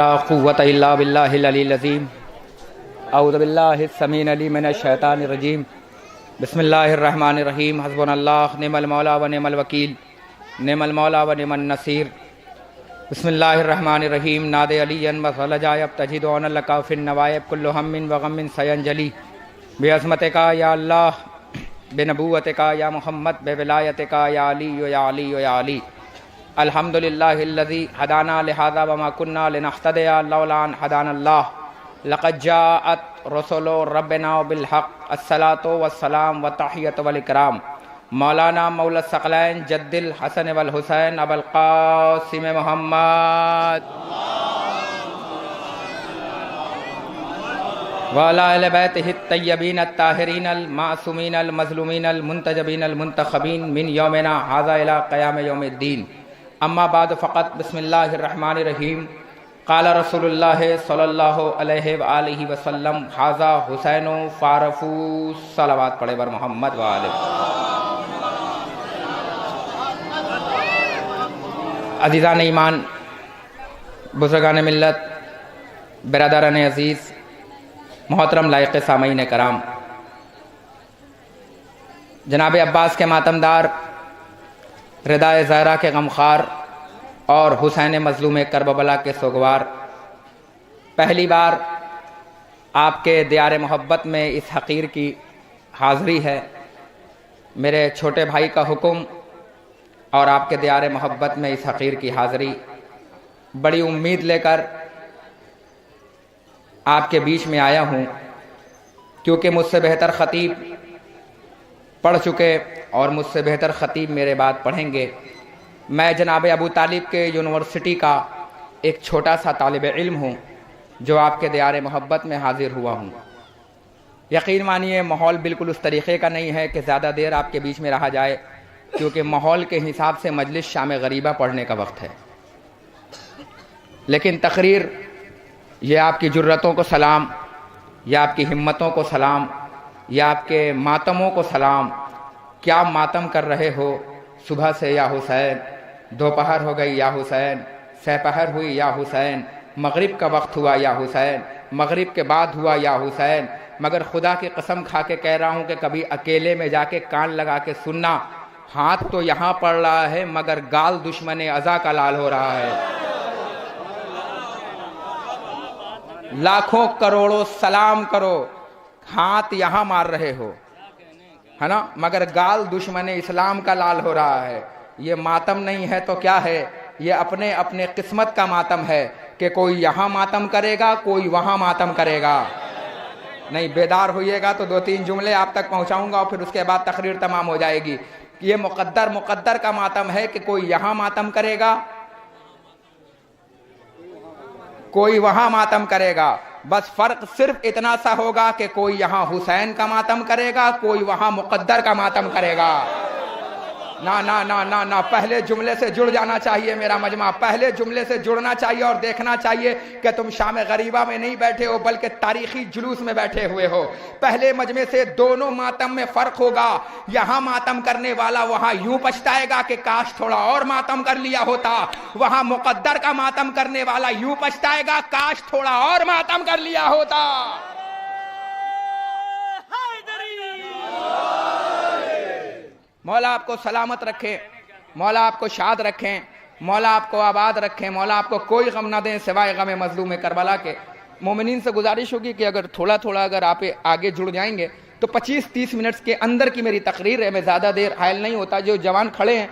ला क़ुव्वत इल्ला बिल्लाहिल अलील अज़ीम। अऊज़ु बिल्लाहिस समीइल अलीम मिनश शैतानिर रजीम। बिस्मिल्लाहिर रहमानिर रहीम। हस्बुनल्लाह निअमल मौला व निअमल वकील, निअमल मौला व निअमन नसीर। बिस्मिल्लाहिर रहमानिर रहीम। नादे अलियन व फ़लजायब तजिदु अनलका फ़िन नवायब कुल्लु हम्मिन व गम्मिन सयंजली बिअज़मतिका या अल्लाह, बिनबुव्वतिका या मुहम्मद, बिविलायतिका या अली या अली या अली। अल्हम्दुलिल्लाहिल्लज़ी हदाना लिहाज़ा व मा कुन्ना लिनहतदिया लौला अन हदानल्लाह। लक़द जाअत रसूलु रब्बिना बिल हक़्क़। अस्सलातु वस्सलाम व तहियतु वल इकराम मौलाना मौला सकलैन जद्दिल हसन वल हुसैन अबुल क़ासिम मुहम्मद व अला अहले बैतिहि तय्यबीन अत्ताहिरीन अल मासूमीन अल मज़लूमीन अल मुंतजबीन अल मुंतखबीन मिन यौमिना हाज़ा इला क़याम यौमिद्दीन। अम्मा बाद फ़क़त बिस्मिल्लाहिर रहमानिर रहीम। क़ाल रसूलुल्लाह सल्लल्लाहु अलैहि व आलिहि वसल्लम हाज़ा हुसैनु फ़ारफ़ू। सलावत पढ़े बर मोहम्मद व आले। अज़ीज़ान ईमान, बुज़ुर्गान मिल्लत, बिरादरान अज़ीज़, मोहतरम लायक़ सामईन कराम, जनाब अब्बास के मातमदार, रिदाए ज़हरा के गमखार और हुसैन मज़लूम करबला के सोगवार, पहली बार आपके दियार मोहब्बत में इस हक़ीर की हाज़री है। मेरे छोटे भाई का हुक्म और आपके दियार मोहब्बत में इस हक़ीर की हाज़री, बड़ी उम्मीद लेकर आपके बीच में आया हूँ, क्योंकि मुझसे बेहतर ख़तीब पढ़ चुके और मुझसे बेहतर ख़तीब मेरे बाद पढ़ेंगे। मैं जनाब अबू तालिब के यूनिवर्सिटी का एक छोटा सा तालिब इल्म हूँ जो आपके दियार मोहब्बत में हाज़िर हुआ हूँ। यकीन मानिए माहौल बिल्कुल उस तरीक़े का नहीं है कि ज़्यादा देर आपके बीच में रहा जाए, क्योंकि माहौल के हिसाब से मजलिस शाम गरीबा पढ़ने का वक्त है। लेकिन तकरीर, ये आपकी जुर्रतों को सलाम, या आपकी हिम्मतों को सलाम, या आपके मातमों को सलाम। क्या मातम कर रहे हो सुबह से या हुसैन, दोपहर हो गई या हुसैन, सहपहर हुई या हुसैन, मगरिब का वक्त हुआ या हुसैन, मगरिब के बाद हुआ या हुसैन। मगर खुदा की कसम खा के कह रहा हूँ कि कभी अकेले में जाके कान लगा के सुनना, हाथ तो यहाँ पड़ रहा है मगर गाल दुश्मन अज़ा का लाल हो रहा है। लाखों करोड़ों सलाम करो, हाथ यहाँ मार रहे हो, है ना, मगर गाल दुश्मन इस्लाम का लाल हो रहा है। ये मातम नहीं है तो क्या है, ये अपने अपने किस्मत का मातम है कि कोई यहाँ मातम करेगा, कोई वहाँ मातम करेगा। नहीं, बेदार होइएगा तो 2-3 जुमले आप तक पहुँचाऊँगा और फिर उसके बाद तकरीर तमाम हो जाएगी। ये मुक़द्दर का मातम है कि कोई यहाँ मातम करेगा, कोई वहाँ मातम करेगा। बस फ़र्क सिर्फ इतना सा होगा कि कोई यहाँ हुसैन का मातम करेगा, कोई वहाँ मुक़द्दर का मातम करेगा। ना ना ना ना ना, पहले जुमले से जुड़ जाना चाहिए मेरा मजमा, पहले जुमले से जुड़ना चाहिए और देखना चाहिए कि तुम शाम गरीबा में नहीं बैठे हो बल्कि तारीखी जुलूस में बैठे हुए हो। पहले मजमे से दोनों मातम में फ़र्क होगा। यहाँ मातम करने वाला वहाँ यूं पछताएगा कि काश थोड़ा और मातम कर लिया होता, वहाँ मुक़द्दर का मातम करने वाला यूं पछताएगा काश थोड़ा और मातम कर लिया होता। मौला आपको सलामत रखे, मौला आपको शाद रखें, मौला आपको आबाद रखें, मौला आपको कोई गम ना दें सिवाय गम मज़लूम करबला के। मोमिनीन से गुजारिश होगी कि अगर थोड़ा थोड़ा अगर आप आगे जुड़ जाएंगे तो 25-30 मिनट के अंदर की मेरी तकरीर है। मैं ज़्यादा देर हायल नहीं होता। जो जवान खड़े हैं,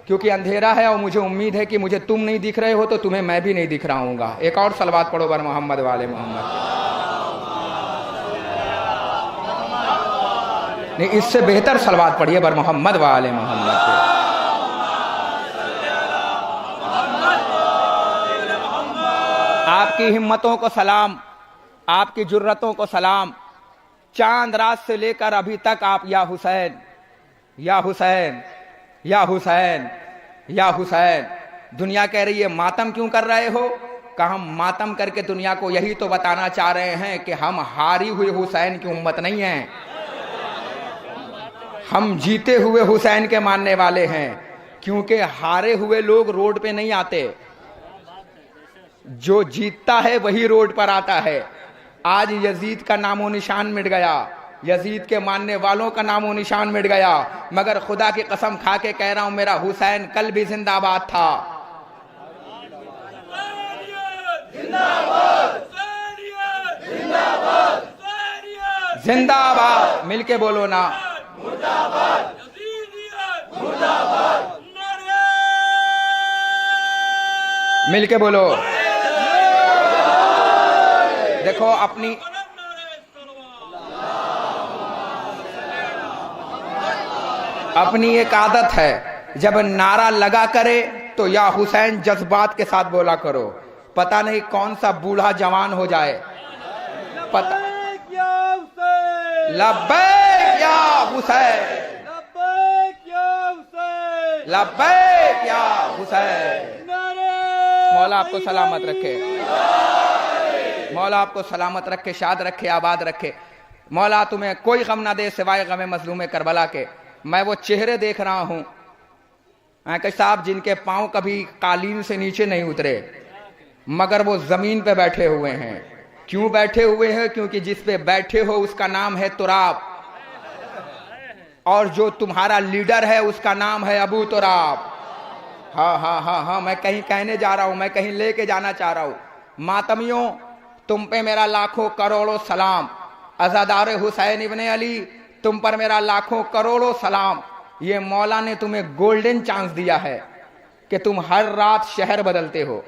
क्योंकि अंधेरा है और मुझे उम्मीद है कि मुझे तुम नहीं दिख रहे हो तो तुम्हें मैं भी नहीं दिख रहा हूँगा। एक और सलवात पढ़ो बर मोहम्मद वाले मोहम्मद। नहीं, इससे बेहतर सलवात पढ़िए बर मोहम्मद वाले मोहम्मद के। आपकी हिम्मतों को सलाम, आपकी जुर्रतों को सलाम। चांद रात से लेकर अभी तक आप या हुसैन, या हुसैन, या हुसैन, या हुसैन। दुनिया कह रही है मातम क्यों कर रहे हो? कि हम मातम करके दुनिया को यही तो बताना चाह रहे हैं कि हम हारी हुई हुसैन की उम्मत नहीं हैं, हम जीते हुए हुसैन के मानने वाले हैं। क्योंकि हारे हुए लोग रोड पे नहीं आते, जो जीतता है वही रोड पर आता है। आज यजीद का नामो निशान मिट गया, यजीद के मानने वालों का नामो निशान मिट गया, मगर खुदा की कसम खा के कह रहा हूं मेरा हुसैन कल भी जिंदाबाद था। जिंदाबाद, मिलके बोलो ना, मिलके बोलो। देखो अपनी एक आदत है, जब नारा लगा करे तो या हुसैन जज्बात के साथ बोला करो। पता नहीं कौन सा बूढ़ा जवान हो जाए, पता लब्बैक या हुसैन, लब्बैक या हुसैन। मौला आपको सलामत रखे, मौला आपको सलामत रखे, शाद रखे, आबाद रखे। मौला तुम्हें कोई गम ना दे सिवाय गम मजलूम करबला के। मैं वो चेहरे देख रहा हूं कि साहब जिनके पांव कभी कालीन से नीचे नहीं उतरे, मगर वो जमीन पे बैठे हुए हैं। क्यों बैठे हुए हैं? क्योंकि जिस पे बैठे हो उसका नाम है तुराब, और जो तुम्हारा लीडर है उसका नाम है अबू तुराब। हाँ हाँ हाँ हाँ, मैं कहीं कहने जा रहा हूं, मैं कहीं लेके जाना चाह रहा हूं। मातमियों, तुम पे मेरा लाखों करोड़ों सलाम। अज़ादार हुसैन इब्ने अली, तुम पर मेरा लाखों करोड़ों सलाम। ये मौला ने तुम्हें गोल्डन चांस दिया है कि तुम हर रात शहर बदलते हो,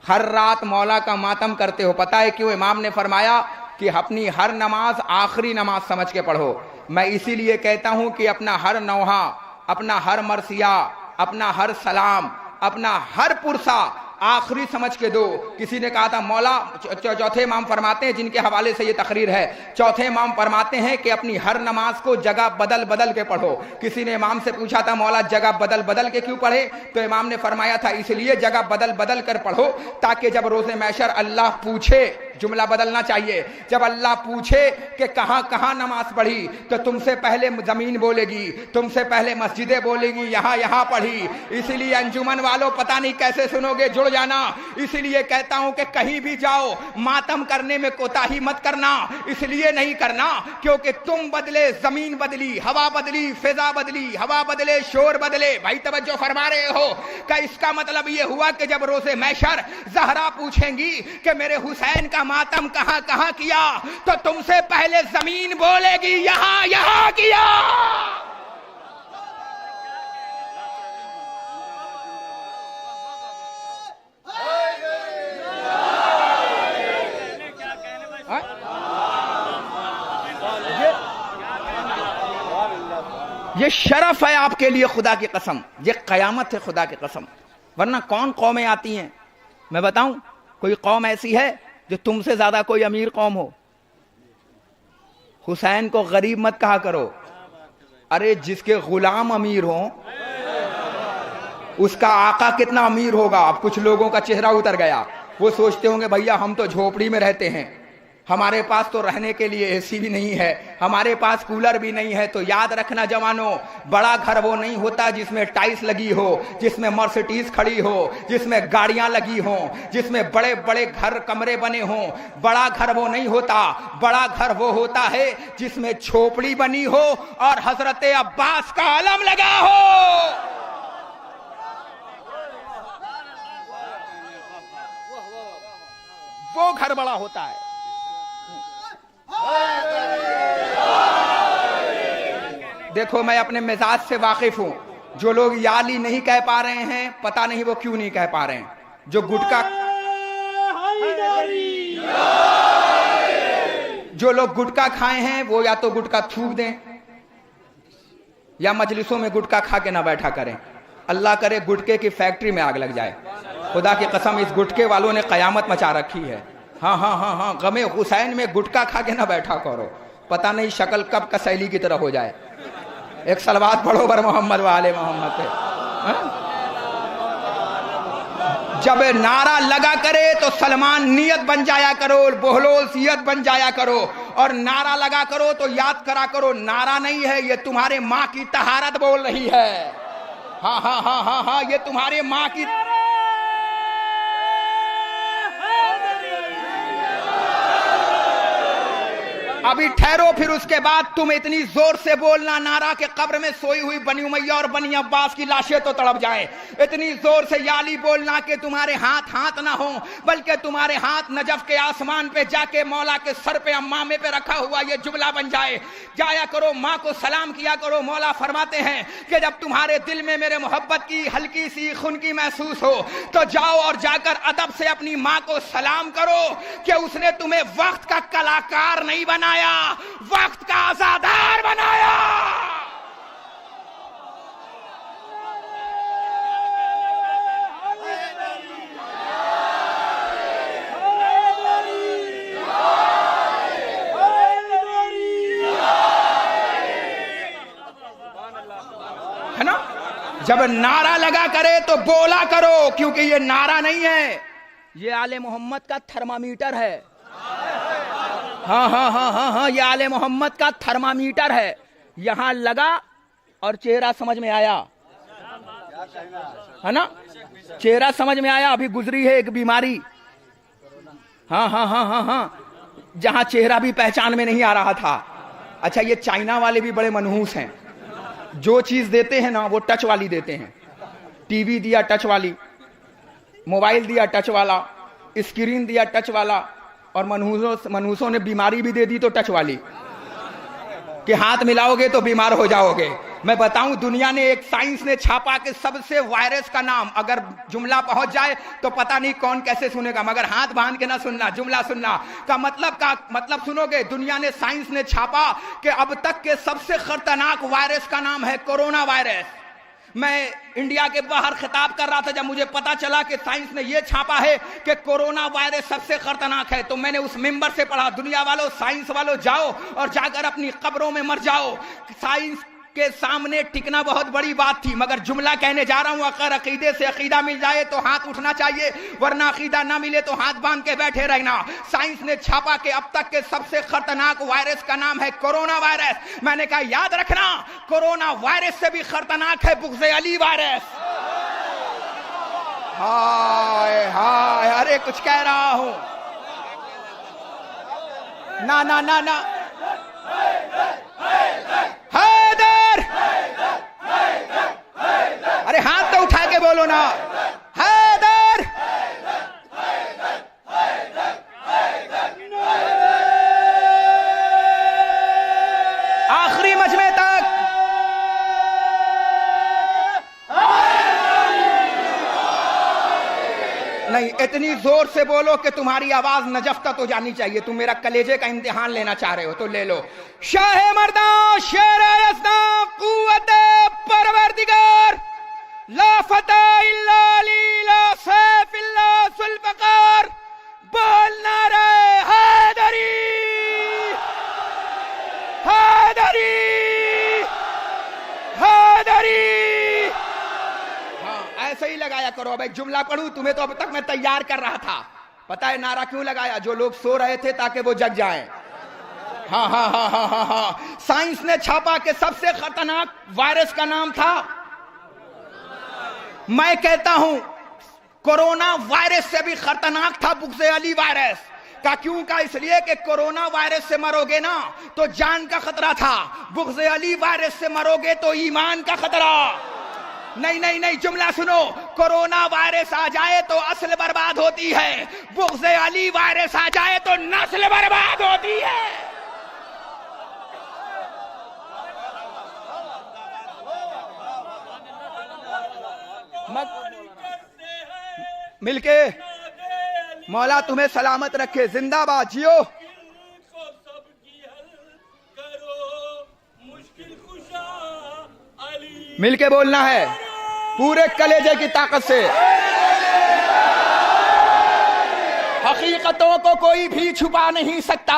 हर रात मौला का मातम करते हो। पता है क्यों? इमाम ने फरमाया कि अपनी हर नमाज आखिरी नमाज समझ के पढ़ो। मैं इसीलिए कहता हूं कि अपना हर नौहा, अपना हर मरसिया, अपना हर सलाम, अपना हर पुरसा आखिरी समझ के दो। किसी ने कहा था मौला, चौथे इमाम फरमाते हैं, जिनके हवाले से ये तकरीर है, चौथे इमाम फरमाते हैं कि अपनी हर नमाज को जगह बदल बदल के पढ़ो। किसी ने इमाम से पूछा था मौला जगह बदल बदल के क्यों पढ़े? तो इमाम ने फरमाया था इसलिए जगह बदल बदल कर पढ़ो ताकि जब रोज़े महशर अल्लाह पूछे, जुमला बदलना चाहिए, जब अल्लाह पूछे कि कहां कहां नमाज पढ़ी, तो तुमसे पहले जमीन बोलेगी, तुमसे पहले मस्जिदें बोलेगी, यहां यहां पढ़ी। इसीलिए अंजुमन वालों पता नहीं कैसे सुनोगे, जुड़ जाना। इसलिए कहता हूं कि कहीं भी जाओ मातम करने में कोताही मत करना। इसलिए नहीं करना क्योंकि तुम बदले, जमीन बदली, हवा बदली, फिजा बदली, हवा बदले, शोर बदले। भाई तवज्जो फरमा रहे हो? का इसका मतलब यह हुआ कि जब रोज़े महशर ज़हरा पूछेंगी कि मेरे हुसैन का मातम कहां कहां किया, तो तुमसे पहले जमीन बोलेगी यहां यहां किया। ये शरफ है आपके लिए, खुदा की कसम, ये कयामत है खुदा की कसम। वरना कौन कौमें आती हैं? मैं बताऊं, कोई कौम ऐसी है जो तुमसे ज्यादा कोई अमीर कौम हो? हुसैन को गरीब मत कहा करो। अरे जिसके गुलाम अमीर हो उसका आका कितना अमीर होगा। अब कुछ लोगों का चेहरा उतर गया, वो सोचते होंगे भैया हम तो झोपड़ी में रहते हैं, हमारे पास तो रहने के लिए एसी भी नहीं है, हमारे पास कूलर भी नहीं है। तो याद रखना जवानों, बड़ा घर वो नहीं होता जिसमें टाइल्स लगी हो, जिसमें मर्सिडीज खड़ी हो, जिसमें गाड़ियां लगी हो, जिसमें बड़े बड़े घर कमरे बने हों। बड़ा घर वो नहीं होता, बड़ा घर वो होता है जिसमें झोपड़ी बनी हो और हजरत अब्बास का अलम लगा हो। वो घर बड़ा होता है। देखो मैं अपने मिजाज से वाकिफ हूं। जो लोग याली नहीं कह पा रहे हैं, पता नहीं वो क्यों नहीं कह पा रहे हैं। जो लोग गुटखा खाए हैं वो या तो गुटखा थूक दें या मजलिसों में गुटखा खा के ना बैठा करें। अल्लाह करे गुटके की फैक्ट्री में आग लग जाए। खुदा की कसम, इस गुटके वालों ने कयामत मचा रखी है। हाँ हाँ हाँ हाँ, गमे हुसैन में गुटखा खा के ना बैठा करो, पता नहीं शक्ल कब कसैली की तरह हो जाए। एक सलवात पढ़ो बर मोहम्मद वाले मोहम्मद पे। जब नारा लगा करे तो सलमान नियत बन जाया करो, बोहलोल सियत बन जाया करो, और नारा लगा करो तो याद करा करो नारा नहीं है, ये तुम्हारे माँ की तहारत बोल रही है। हाँ हाँ हाँ हाँ हाँ, ये तुम्हारे माँ की अभी ठहरो, फिर उसके बाद तुम इतनी जोर से बोलना नारा के कब्र में सोई हुई बनी उमैया और बनी अब्बास की लाशें तो तड़प जाए। इतनी जोर से याली बोलना कि तुम्हारे हाथ हाथ ना हो, बल्कि तुम्हारे हाथ नजफ के आसमान पे जाके मौला के सर पे अम्मामे पे रखा हुआ ये जुमला बन जाए। जाया करो, माँ को सलाम किया करो। मौला फरमाते हैं कि जब तुम्हारे दिल में मेरे मोहब्बत की हल्की सी खुनकी महसूस हो तो जाओ और जाकर अदब से अपनी माँ को सलाम करो कि उसने तुम्हें वक्त का कलाकार नहीं बनाया, वक्त का आजादार बनाया। है ना? जब नारा लगा करे तो बोला करो, क्योंकि ये नारा नहीं है, ये आले मोहम्मद का थर्मामीटर है। हाँ हाँ हाँ हाँ हाँ, ये आले मोहम्मद का थर्मामीटर है। यहां लगा और चेहरा समझ में आया, है ना? चेहरा समझ में आया। अभी गुजरी है एक बीमारी, हाँ हाँ हाँ हाँ हाँ, जहां चेहरा भी पहचान में नहीं आ रहा था। अच्छा, ये चाइना वाले भी बड़े मनहूस हैं, जो चीज देते हैं ना वो टच वाली देते हैं। टीवी दिया टच वाली, मोबाइल दिया टच वाला, स्क्रीन दिया टच वाला, और मनहूसों ने बीमारी भी दे दी तो टच वाली, कि हाथ मिलाओगे तो बीमार हो जाओगे। मैं बताऊं, दुनिया ने एक साइंस ने छापा कि सबसे वायरस का नाम अगर जुमला पहुंच जाए तो पता नहीं कौन कैसे सुनेगा, मगर हाथ बांध के ना सुनना, जुमला सुनना। का मतलब सुनोगे। दुनिया ने, साइंस ने छापा कि अब तक के सबसे खतरनाक वायरस का नाम है कोरोना वायरस। मैं इंडिया के बाहर खिताब कर रहा था, जब मुझे पता चला कि साइंस ने यह छापा है कि कोरोना वायरस सबसे खतरनाक है, तो मैंने उस मिंबर से पढ़ा, दुनिया वालों, साइंस वालों, जाओ और जाकर अपनी कब्रों में मर जाओ। साइंस के सामने टिकना बहुत बड़ी बात थी, मगर जुमला कहने जा रहा हूं, अगर अकीदे से अकीदा मिल जाए तो हाथ उठना चाहिए, वरना अकीदा ना मिले तो हाथ बांध के बैठे रहना। साइंस ने छापा कि अब तक के सबसे खतरनाक वायरस का नाम है कोरोना वायरस। मैंने कहा याद रखना, कोरोना वायरस से भी खतरनाक है बुग़्ज़े अली वायरस। हाय हाय, अरे कुछ कह रहा हूं, ना ना ना ना, हैदर, अरे हाथ तो उठा के बोलो ना, हैदर। आखिरी मजमे तक नहीं, इतनी जोर से बोलो कि तुम्हारी आवाज नजफ तक तो जानी चाहिए। तुम मेरा कलेजे का इम्तिहान लेना चाह रहे हो तो ले लो। शाह मर्दा, शेर यस्ना, कुव्वत परवरदिगार, ला फतह इल्ला अली, ला सैफ इल्ला जुल्फ़कार, बोल नारे हैदरी, हैदरी, हैदरी। ऐसे ही लगाया करो। अब एक जुमला पढ़ूं, तुम्हें तो अब तक मैं तैयार कर रहा था। पता है नारा क्यों लगाया? जो लोग सो रहे थे ताकि वो जग जाएं। हाँ हाँ हाँ हाँ हाँ हाँ, साइंस ने छापा कि सबसे खतरनाक वायरस का नाम था, मैं कहता हूं कोरोना वायरस से भी खतरनाक था बुग़्ज़े अली वायरस का। क्यों का? इसलिए कि कोरोना वायरस से मरोगे ना तो जान का खतरा था, बुग़्ज़े अली वायरस से मरोगे तो ईमान का खतरा। नहीं नहीं नहीं, जुमला सुनो, कोरोना वायरस आ जाए तो असल बर्बाद होती है, बुग़्ज़े अली वायरस आ जाए तो नस्ल बर्बाद होती है। मिलके मौला तुम्हें सलामत रखे, जिंदाबाद, जियो। मिलके बोलना है पूरे कलेजे की ताकत से। हकीकतों को कोई भी छुपा नहीं सकता,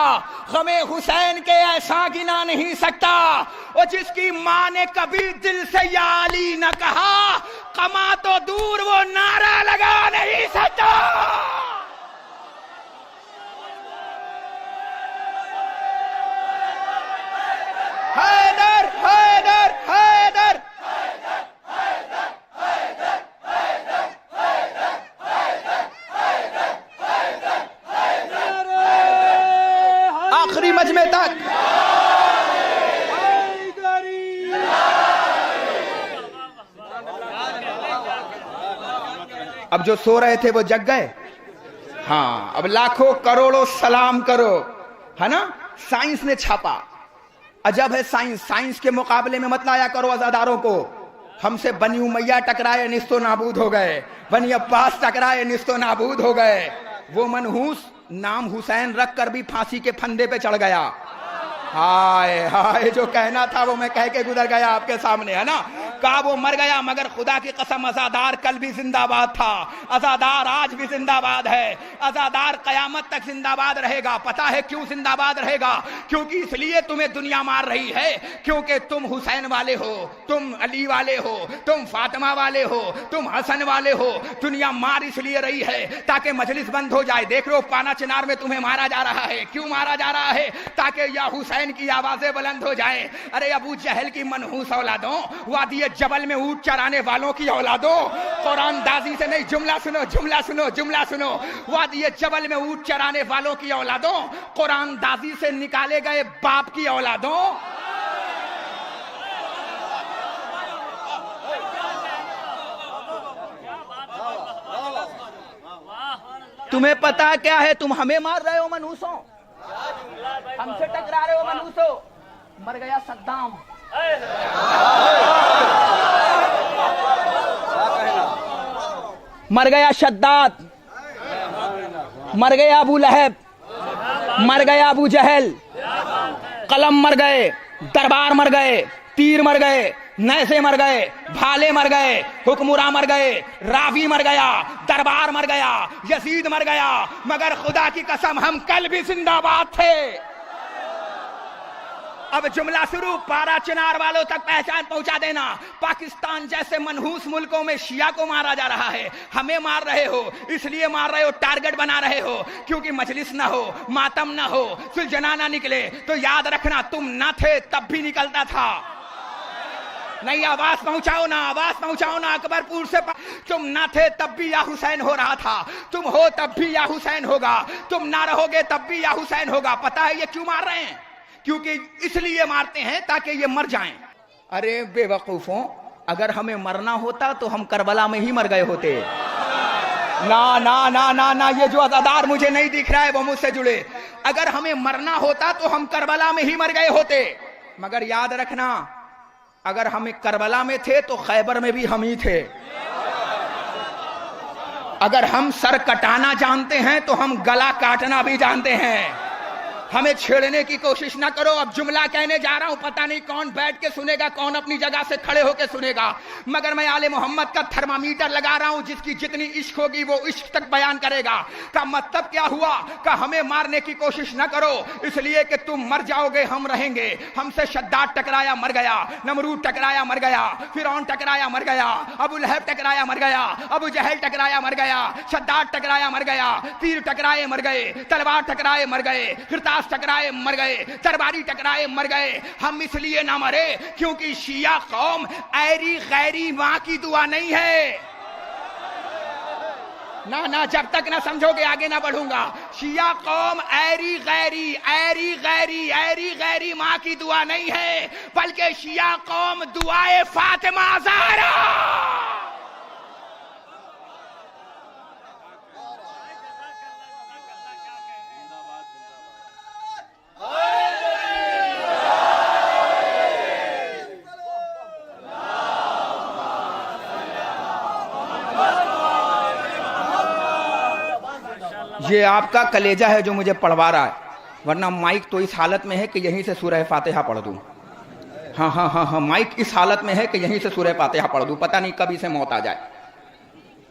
गमे हुसैन के ऐसा गिना नहीं सकता। और जिसकी माँ ने कभी दिल से या अली न कहा, कमा तो दूर वो नारा लगा नहीं सकता। हैदर, हैदर, हैदर, आखिरी मजमे तक। अब जो सो रहे थे वो जग गए। हाँ, अब लाखों करोड़ों सलाम करो, है ना। साइंस ने छापा, अजब है साइंस। साइंस के मुकाबले में मत लाया करो अज़ादारों को। हमसे बनी उमैया टकराए, निस्तो नाबूद हो गए। बनी अब्बास टकराए, निस्तो नाबूद हो गए। वो मनहूस नाम हुसैन रख कर भी फांसी के फंदे पे चढ़ गया। हाय हाय, जो कहना था वो मैं कह के गुजर गया आपके सामने, है ना। कहा वो मर गया, मगर खुदा की कसम अज़ादार कल भी जिंदाबाद था, अज़ादार आज भी जिंदाबाद है, अज़ादार कयामत तक जिंदाबाद रहेगा। पता है क्यों जिंदाबाद रहेगा? क्योंकि इसलिए तुम्हें दुनिया मार रही है, क्योंकि तुम हुसैन वाले हो, तुम अली वाले हो, तुम फातिमा वाले हो, तुम हसन वाले हो। दुनिया मार इसलिए रही है ताकि मजलिस बंद हो जाए। देख लो पाना चिनार में तुम्हें मारा जा रहा है। क्यों मारा जा रहा है? ताकि या हुसैन की आवाजें बुलंद हो जाए। अरे अबू जहल की मनहूस औलादों, वादी जबल में ऊंट चराने वालों की औलादों, कुरान दाजी से नहीं, जुमला सुनो, जुमला सुनो, जुमला सुनो। वादी जबल में ऊंट चराने वालों की औलादों, कुरान दाजी से निकाले गए बाप की औलादों। तुम्हें पता क्या है? तुम हमें मार रहे हो मनहूसों, हमसे टकरा रहे हो मनहूसों। मर गया सद्दाम, मर गया शद्दाद, मर गया अबू लहब, मर गया अबू जहल, कलम मर गए, दरबार मर गए, तीर मर गए, नैसे मर गए, भाले मर गए, हुक्मुरा मर गए, रावी मर गया, दरबार मर गया, यजीद मर गया, मगर खुदा की कसम हम कल भी जिंदाबाद थे। अब जुमला शुरू, पारा चिनार वालों तक पहचान पहुंचा देना। पाकिस्तान जैसे मनहूस मुल्कों में शिया को मारा जा रहा है, हमें मार रहे हो। इसलिए मार रहे हो, टारगेट बना रहे हो, क्योंकि मजलिस ना हो, मातम ना हो, सुलझना ना निकले। तो याद रखना, तुम ना थे तब भी निकलता था। नहीं, आवाज पहुंचाओ ना, आवाज पहुंचाओ ना। अकबरपुर से तुम ना थे तब भी या हुसैन हो रहा था, तुम हो तब भी या हुसैन होगा, तुम ना रहोगे तब भी या हुसैन होगा। पता है ये क्यों मार रहे हैं? क्योंकि इसलिए मारते हैं ताकि ये मर जाएं। अरे बेवकूफों, अगर हमें मरना होता तो हम करबला में ही मर गए होते। ना ना ना ना ना, ये जो अज़ादार मुझे नहीं दिख रहा है वो मुझसे जुड़े। अगर हमें मरना होता तो हम करबला में ही मर गए होते। मगर याद रखना, अगर हमें करबला में थे तो खैबर में भी हम ही थे। अगर हम सर कटाना जानते हैं तो हम गला काटना भी जानते हैं। हमें छेड़ने की कोशिश ना करो। अब जुमला कहने जा रहा हूं, पता नहीं कौन बैठ के सुनेगा, कौन अपनी जगह से खड़े होकर सुनेगा, मगर मैं आले मोहम्मद का थर्मामीटर लगा रहा हूं। जिसकी जितनी इश्क होगी वो इश्क तक बयान करेगा। का मतलब क्या हुआ? का हमें मारने की कोशिश ना करो, इसलिए कि तुम मर जाओगे, हम रहेंगे। हमसे शद्दाद टकराया, मर गया। नमरूद टकराया, मर गया। फिरौन टकराया, मर गया। अबू लहब टकराया, मर गया। अबू जहल टकराया, मर गया। शद्दाद टकराया, मर गया। तीर टकराए, मर गए। तलवार टकराए, मर गए। फिर टकराए, मर गए। तरबारी टकराए, मर गए। हम इसलिए ना मरे क्योंकि शिया कौम ऐरी गैरी मां की दुआ नहीं है। ना ना, जब तक ना समझोगे आगे ना बढ़ूंगा। शिया कौम Airi Gary, Airi Gary, Airi Gary मां की दुआ नहीं है, बल्कि शिया कौम दुआए फातिमा ज़हरा। ये आपका कलेजा है जो मुझे पढ़वा रहा है, वरना माइक तो इस हालत में है कि यहीं से सूरह फातिहा पढ़ दूं। हाँ हाँ हाँ हाँ, माइक इस हालत में है कि यहीं से सूरह फातिहा पढ़ दूं, पता नहीं कब इसे मौत आ जाए।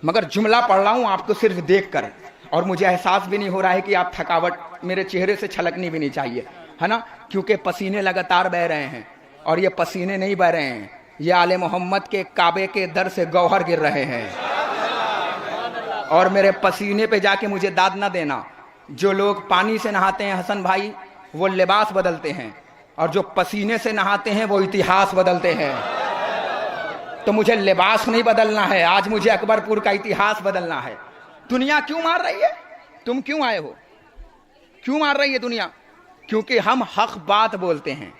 मगर जुमला पढ़ रहा हूं आपको सिर्फ देख कर, और मुझे एहसास भी नहीं हो रहा है कि आप थकावट मेरे चेहरे से छलकनी भी नहीं चाहिए, है ना, क्योंकि पसीने लगातार बह रहे हैं। और ये पसीने नहीं बह रहे हैं, ये आले मोहम्मद के काबे के दर से गौहर गिर रहे हैं। और मेरे पसीने पे जाके मुझे दाद ना देना। जो लोग पानी से नहाते हैं हसन भाई, वो लिबास बदलते हैं, और जो पसीने से नहाते हैं वो इतिहास बदलते हैं। तो मुझे लिबास नहीं बदलना है, आज मुझे अकबरपुर का इतिहास बदलना है। दुनिया क्यों मार रही है? तुम क्यों आए हो? क्यों मार रही है दुनिया? क्योंकि हम हक बात बोलते हैं,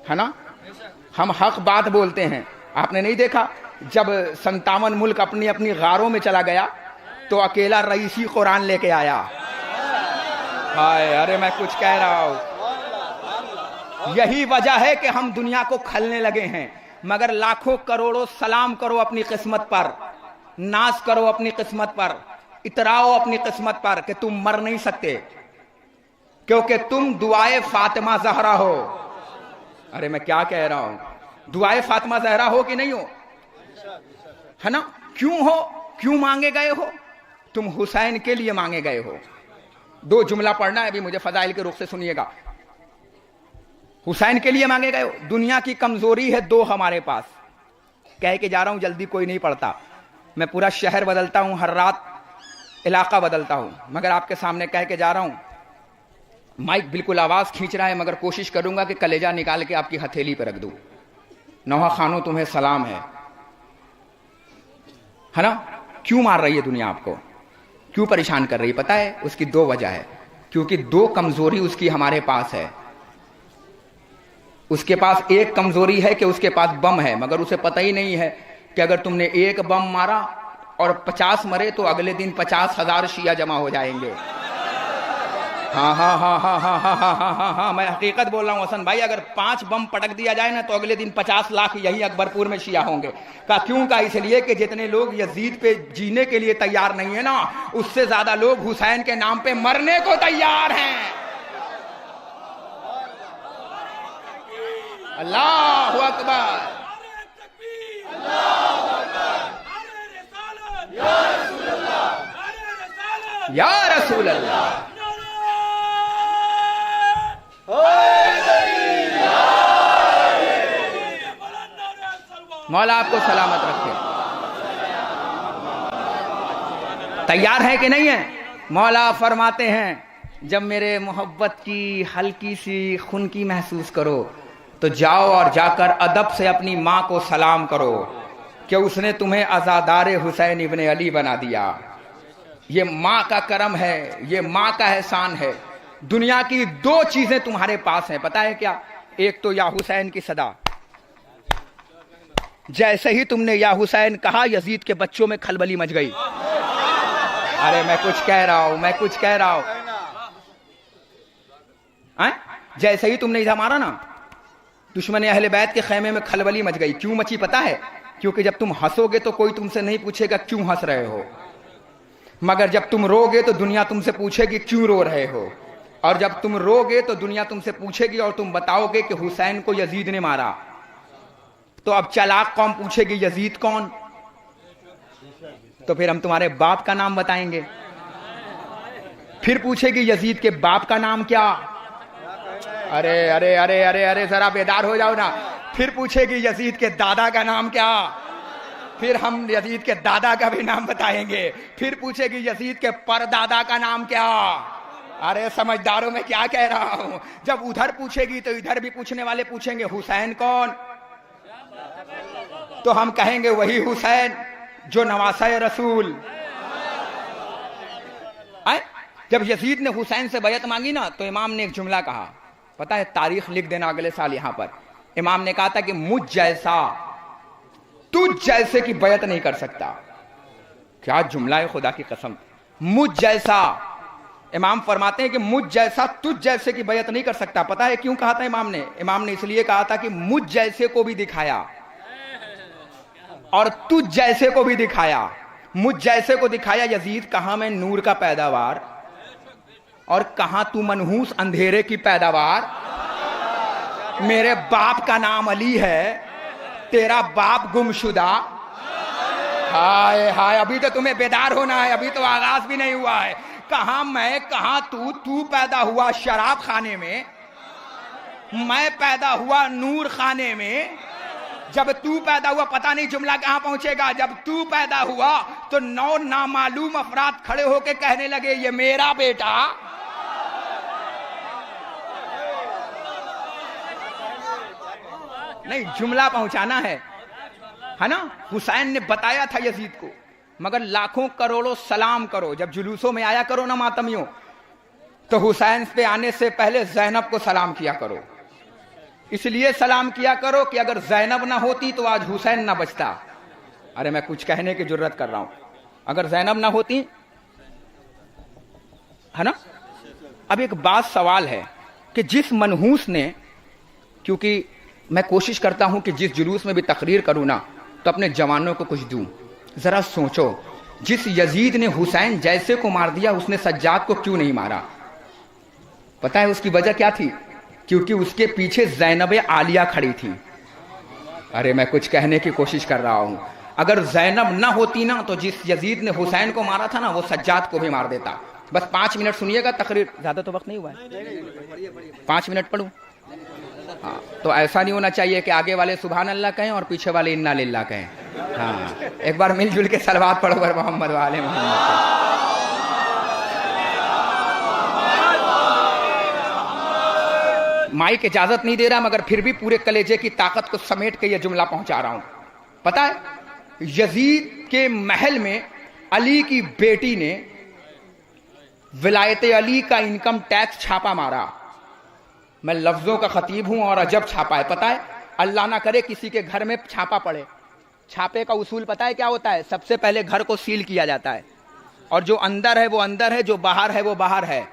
है ना, हम हक बात बोलते हैं। आपने नहीं देखा जब 57 मुल्क अपनी अपनी गारों में चला गया तो अकेला रईसी कुरान लेके आया। हाय, अरे मैं कुछ कह रहा हूं। यही वजह है कि हम दुनिया को खलने लगे हैं। मगर लाखों करोड़ों सलाम करो अपनी किस्मत पर, नाज करो अपनी किस्मत पर, इतराओ अपनी किस्मत पर कि तुम मर नहीं सकते, क्योंकि तुम दुआए फातिमा जहरा हो। अरे मैं क्या कह रहा हूं, दुआए फातिमा जहरा हो कि नहीं हो, है ना? क्यों हो, क्यों मांगे गए हो? तुम हुसैन के लिए मांगे गए हो। 2 जुमला पढ़ना है अभी मुझे, फजाइल के रुख से सुनिएगा। हुसैन के लिए मांगे गए हो। दुनिया की कमजोरी है 2 हमारे पास। कह के जा रहा हूं, जल्दी कोई नहीं पढ़ता। मैं पूरा शहर बदलता हूं, हर रात इलाका बदलता हूं, मगर आपके सामने कह के जा रहा हूं। माइक बिल्कुल आवाज खींच रहा है, मगर कोशिश करूंगा कि कलेजा निकाल के आपकी हथेली पर रख दूं। नौहा खानो तुम्हें सलाम है ना? क्यों मार रही है दुनिया आपको, क्यों परेशान कर रही है? पता है उसकी 2 वजह है। क्योंकि 2 कमजोरी उसकी हमारे पास है। उसके पास एक कमजोरी है कि उसके पास बम है, मगर उसे पता ही नहीं है कि अगर तुमने एक बम मारा और 50 मरे तो अगले दिन 50,000 शिया जमा हो जाएंगे। हाँ हाँ हाँ हाँ हाँ हाँ हाँ हाँ हाँ हाँ, मैं हकीकत बोल रहा हूँ हसन भाई। अगर 5 बम पटक दिया जाए ना तो अगले दिन 50 लाख यही अकबरपुर में शिया होंगे। का क्यों? का इसलिए कि जितने लोग यजीद पे जीने के लिए तैयार नहीं है ना, उससे ज्यादा लोग हुसैन के नाम पे मरने को तैयार हैं। अल्लाहु अकबर, या रसूल अल्लाह। मौला आपको सलामत रखे। तैयार है कि नहीं है? मौला फरमाते हैं, जब मेरे मोहब्बत की हल्की सी खुनकी महसूस करो तो जाओ और जाकर अदब से अपनी माँ को सलाम करो कि उसने तुम्हें अज़ादारे हुसैन इब्ने अली बना दिया। ये माँ का करम है, ये माँ का एहसान है। दुनिया की 2 चीजें तुम्हारे पास हैं, पता है क्या? एक तो या हुसैन की सदा। जैसे ही तुमने या हुसैन कहा, यजीद के बच्चों में खलबली मच गई। अरे मैं कुछ कह रहा हूं, मैं कुछ कह रहा हूं। जैसे ही तुमने इधर मारा ना, दुश्मन अहले बैत के खैमे में खलबली मच गई। क्यों मची पता है? क्योंकि जब तुम हंसोगे तो कोई तुमसे नहीं पूछेगा क्यों हंस रहे हो, मगर जब तुम रोगे तो दुनिया तुमसे पूछेगी क्यों रो रहे हो। और जब तुम रोगे तो दुनिया तुमसे पूछेगी और तुम बताओगे कि हुसैन को यजीद ने मारा। तो अब चालाक कौम पूछेगी यजीद कौन? तो फिर हम तुम्हारे बाप का नाम बताएंगे। फिर पूछेगी यजीद के बाप का नाम क्या? अरे अरे अरे अरे अरे जरा बेदार हो जाओ ना। फिर पूछेगी यजीद के दादा का नाम क्या? फिर हम यजीद के दादा का भी नाम बताएंगे। फिर पूछेगी यजीद के परदादा का नाम क्या? अरे समझदारों में क्या कह रहा हूं। जब उधर पूछेगी तो इधर भी पूछने वाले पूछेंगे हुसैन कौन? तो हम कहेंगे वही हुसैन जो नवासा रसूल। जब यजीद ने हुसैन से बैत मांगी ना तो इमाम ने एक जुमला कहा, पता है? तारीख लिख देना अगले साल यहां पर। इमाम ने कहा था कि मुझ जैसा तुझ जैसे की बैत नहीं कर सकता। क्या जुमला है, खुदा की कसम। मुझ जैसा, इमाम फरमाते हैं कि मुझ जैसा तुझ जैसे की बैत नहीं कर सकता। पता है क्यों कहा था इमाम ने? इमाम ने इसलिए कहा था कि मुझ जैसे को भी दिखाया और तुझ जैसे को भी दिखाया। मुझ जैसे को दिखाया, यजीद कहां मैं नूर का पैदावार और कहां तू मनहूस अंधेरे की पैदावार। मेरे बाप का नाम अली है, तेरा बाप गुमशुदा। हाय हाय, अभी तो तुम्हें बेदार होना है, अभी तो आगाज भी नहीं हुआ है। कहां मैं, कहां तू पैदा हुआ शराब खाने में, मैं पैदा हुआ नूर खाने में। जब तू पैदा हुआ, पता नहीं जुमला कहां पहुंचेगा। जब तू पैदा हुआ तो 9 नामालूम अफराद खड़े होके कहने लगे ये मेरा बेटा। नहीं, जुमला पहुंचाना है ना? हुसैन ने बताया था यजीद को, मगर लाखों करोड़ों सलाम करो। जब जुलूसों में आया करो ना मातमियों, तो हुसैन पे आने से पहले ज़ैनब को सलाम किया करो। इसलिए सलाम किया करो कि अगर ज़ैनब ना होती तो आज हुसैन ना बचता। अरे मैं कुछ कहने की जुर्रत कर रहा हूं, अगर ज़ैनब ना होती, है ना। अब एक बात सवाल है कि जिस मनहूस ने, क्योंकि मैं कोशिश करता हूं कि जिस जुलूस में भी तकरीर करूं ना तो अपने जवानों को कुछ दूं। जरा सोचो, जिस यजीद ने हुसैन जैसे को मार दिया उसने सज्जाद को क्यों नहीं मारा? पता है उसकी वजह क्या थी? क्योंकि उसके पीछे ज़ैनब आलिया खड़ी थी। अरे मैं कुछ कहने की कोशिश कर रहा हूं, अगर ज़ैनब ना होती ना तो जिस यजीद ने हुसैन को मारा था ना वो सज्जाद को भी मार देता। बस 5 मिनट सुनिएगा, तकरीर ज्यादा तो वक्त नहीं हुआ है, 5 मिनट पढ़ूं। हाँ, तो ऐसा नहीं होना चाहिए कि आगे वाले सुभान अल्लाह कहें और पीछे वाले इन्ना लिल्लाह कहें। हाँ, एक बार मिलजुल के सलवात पढ़ो वर मोहम्मद वाले मोहम्मद। माइक इजाजत नहीं दे रहा, मगर फिर भी पूरे कलेजे की ताकत को समेट के ये जुमला पहुंचा रहा हूं। पता है, यजीद के महल में अली की बेटी ने विलायत अली का इनकम टैक्स छापा मारा। मैं लफ्जों का खतीब हूं और अजब छापा है। पता है, अल्लाह ना करे किसी के घर में छापा पड़े। छापे का उसूल पता है क्या होता है? सबसे पहले घर को सील किया जाता है और जो अंदर है वो अंदर है, जो बाहर है वो बाहर है।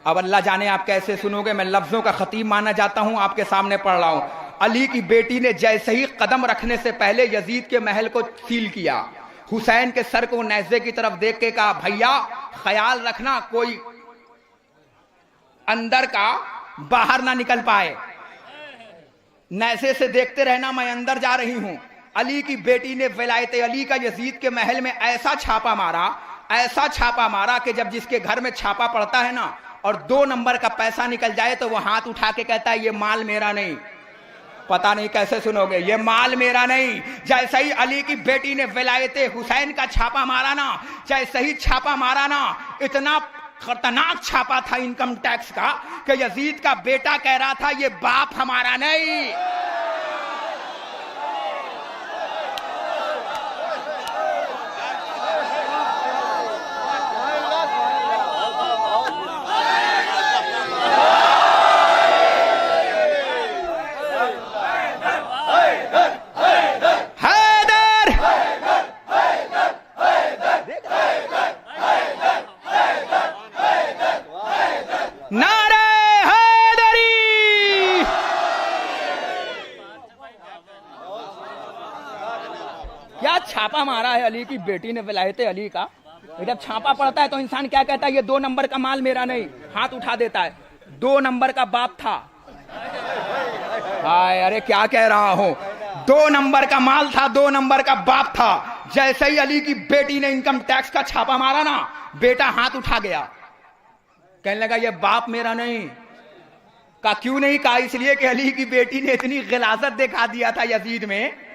अब अल्लाह जाने आप कैसे सुनोगे, मैं लफ्जों का खतीब माना जाता हूं, आपके सामने पढ़ रहा हूं। अली की बेटी ने जैसे ही कदम रखने से पहले यजीद के महल को सील किया। हुसैन के सर को नेज़े की तरफ देख के कहा, भैया ख्याल रखना कोई अंदर का बाहर ना निकल पाए, नेज़े से देखते रहना, मैं अंदर जा रही हूं। अली की बेटी ने विलायत अली का यजीद के महल में ऐसा छापा मारा, ऐसा छापा मारा कि जब जिसके घर में छापा पड़ता है ना और 2 नंबर का पैसा निकल जाए तो वो हाथ उठा के कहता है ये माल मेरा नहीं। पता नहीं कैसे सुनोगे, ये माल मेरा नहीं। जैसे ही अली की बेटी ने विलायत हुसैन का छापा मारा ना, जैसे ही छापा मारा ना, इतना खतरनाक छापा था इनकम टैक्स का कि यजीद का बेटा कह रहा था ये बाप हमारा नहीं। छापा मारा है अली की बेटी ने विलायत अली का। जब छापा पड़ता है तो इंसान क्या कहता है? ये 2 नंबर का माल मेरा नहीं, हाथ उठा देता है। 2 नंबर का बाप था। हाय, अरे क्या कह रहा हूं, 2 नंबर का माल था, 2 नंबर का बाप था। जैसे ही अली की बेटी ने इनकम टैक्स का छापा मारा ना, बेटा हाथ उठा गया, कहने लगा ये बाप मेरा नहीं। का क्यों नहीं? कहा इसलिए कि अली की बेटी ने इतनी गिलाजत दिखा दिया था यजीद में,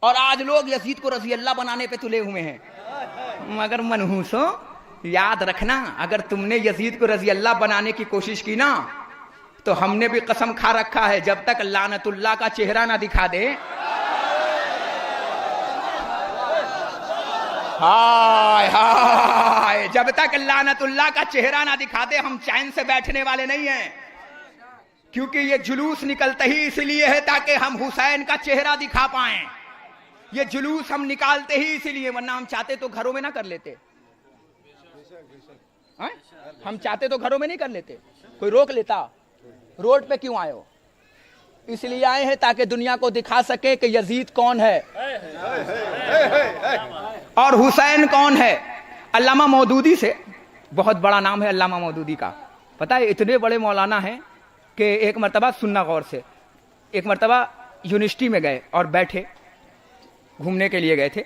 और आज लोग यजीद को रजी अल्लाह बनाने पे तुले हुए हैं। मगर मनहूसों, याद रखना, अगर तुमने यजीद को रजी अल्लाह बनाने की कोशिश की ना तो हमने भी कसम खा रखा है, जब तक लानतुल्लाह का चेहरा ना दिखा दे, हाय हाय, जब तक लानतुल्लाह का चेहरा ना दिखा दे हम चैन से बैठने वाले नहीं हैं। क्योंकि ये जुलूस निकलते ही इसलिए है ताकि हम हुसैन का चेहरा दिखा पाएं। ये जुलूस हम निकालते ही इसीलिए, वरना हम चाहते तो घरों में ना कर लेते। हम चाहते तो घरों में नहीं कर लेते, कोई रोक लेता। रोड पे क्यों आए हो? इसलिए आए हैं ताकि दुनिया को दिखा सके कि यजीद कौन है और हुसैन कौन है। अल्लामा मौदूदी से, बहुत बड़ा नाम है अल्लामा मौदूदी का, पता है इतने बड़े मौलाना हैं कि एक मरतबा, सुनना गौर से, एक मरतबा यूनिवर्सिटी में गए और बैठे, घूमने के लिए गए थे,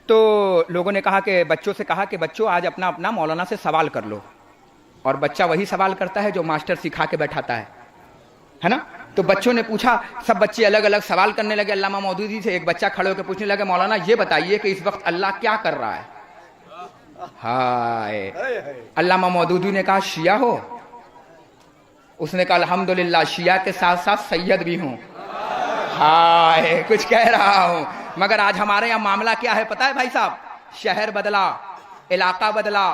तो लोगों ने कहा कि बच्चों से कहा कि बच्चों आज अपना अपना मौलाना से सवाल कर लो। और बच्चा वही सवाल करता है जो मास्टर सिखा के बैठाता है ना। तो बच्चों ने पूछा, सब बच्चे अलग अलग सवाल करने लगे अल्लामा मौदूदी से। एक बच्चा खड़े होकर पूछने लगा, मौलाना ये बताइए कि इस वक्त अल्लाह क्या कर रहा है? हाय, अल्लामा मौदूदी ने कहा शिया हो? उसने कहा अल्हम्दुलिल्लाह, शिया के साथ साथ सैयद भी हूं। हाय, कुछ कह रहा हूं। मगर आज हमारे यहाँ मामला क्या है पता है भाई साहब? शहर बदला, इलाका बदला,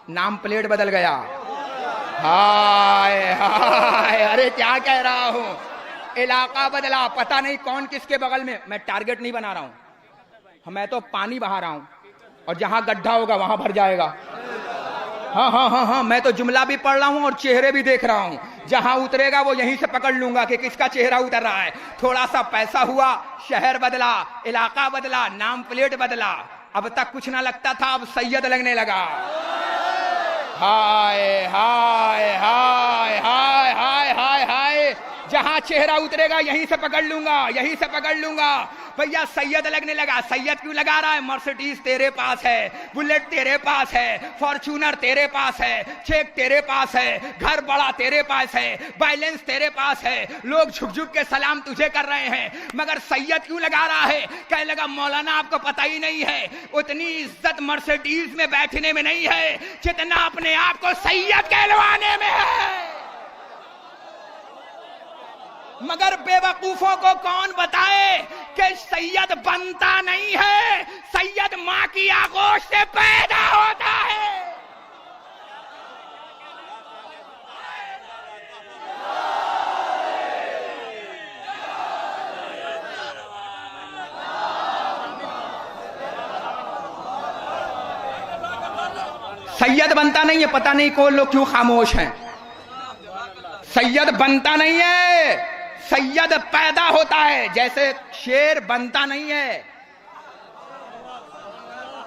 नाम प्लेट बदल गया। हाय हाय, अरे क्या कह रहा हूं, इलाका बदला, पता नहीं कौन किसके बगल में। मैं टारगेट नहीं बना रहा हूं, मैं तो पानी बहा रहा हूं, और जहां गड्ढा होगा वहां भर जाएगा। हाँ हाँ हाँ हाँ, मैं तो जुमला भी पढ़ रहा हूं और चेहरे भी देख रहा हूं। जहां उतरेगा वो यहीं से पकड़ लूंगा कि किसका चेहरा उतर रहा है। थोड़ा सा पैसा हुआ, शहर बदला, इलाका बदला, नाम प्लेट बदला। अब तक कुछ ना लगता था, अब सैयद लगने लगा। हाय हाय हाय हाय हाय हाय हाय, जहां चेहरा उतरेगा यहीं से पकड़ लूंगा, यहीं से पकड़ लूंगा। भैया सैयद लगने लगा। सैयद क्यों लगा रहा है? मर्सिडीज तेरे पास है, बुलेट तेरे पास है, फॉर्च्यूनर तेरे पास है, चेक तेरे पास है, घर बड़ा तेरे पास है, बैलेंस तेरे पास है, लोग झुक झुक के सलाम तुझे कर रहे हैं, मगर सैयद क्यों लगा रहा है? कहने लगा मौलाना आपको पता ही नहीं है, उतनी इज्जत मर्सिडीज में बैठने में नहीं है जितना अपने आप को सैयद कहलवाने में है। मगर बेवकूफों को कौन बताए कि सैयद बनता नहीं है, सैयद मां की आगोश से पैदा होता है। सैयद बनता नहीं है, पता नहीं कौन लोग क्यों खामोश हैं। सैयद बनता नहीं है, सैयद पैदा होता है। जैसे शेर बनता नहीं है,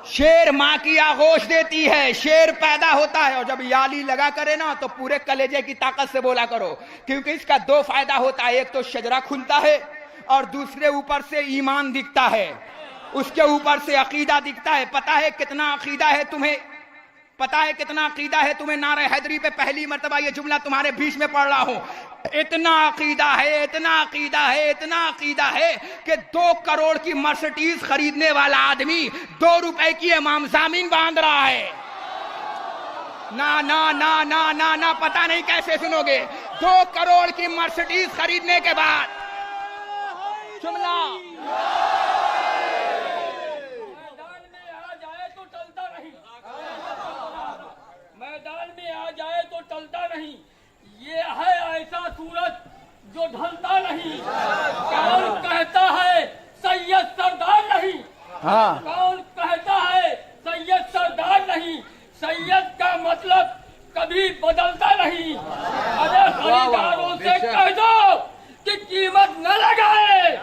शेर मां की आगोश देती है, शेर पैदा होता है। और जब याली लगा करे ना तो पूरे कलेजे की ताकत से बोला करो, क्योंकि इसका दो फायदा होता है। एक तो शजरा खुलता है और दूसरे ऊपर से ईमान दिखता है, उसके ऊपर से अकीदा दिखता है। पता है कितना अकीदा है तुम्हें? पता है कितना अकीदा है तुम्हें? नारे हैदरी पे पहली मर्तबा ये जुमला तुम्हारे बीच में पढ़ रहा हूं। इतना अकीदा है, इतना अकीदा है, इतना अकीदा है कि 2 करोड़ की मर्सिडीज खरीदने वाला आदमी 2 रुपए की इमाम जामीन बांध रहा है। ना ना ना ना ना ना, पता नहीं कैसे सुनोगे। 2 करोड़ की मर्सिडीज खरीदने के बाद जुमला मैदान में आ जाए तो टलता नहीं। ये है ऐसा सूरज जो ढलता नहीं। कौन कहता है सैयद सरदार नहीं? हाँ, कौन कहता है सैयद सरदार नहीं? सैयद का मतलब कभी बदलता नहीं। अरे खरीदारों से कह दो कि कीमत न लगाए,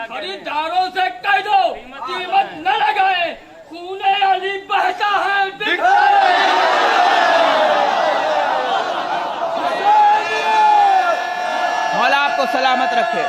खरीदारों से कह दो कीमत न लगाए। खूने अली बहता है, मौला आपको सलामत रखे।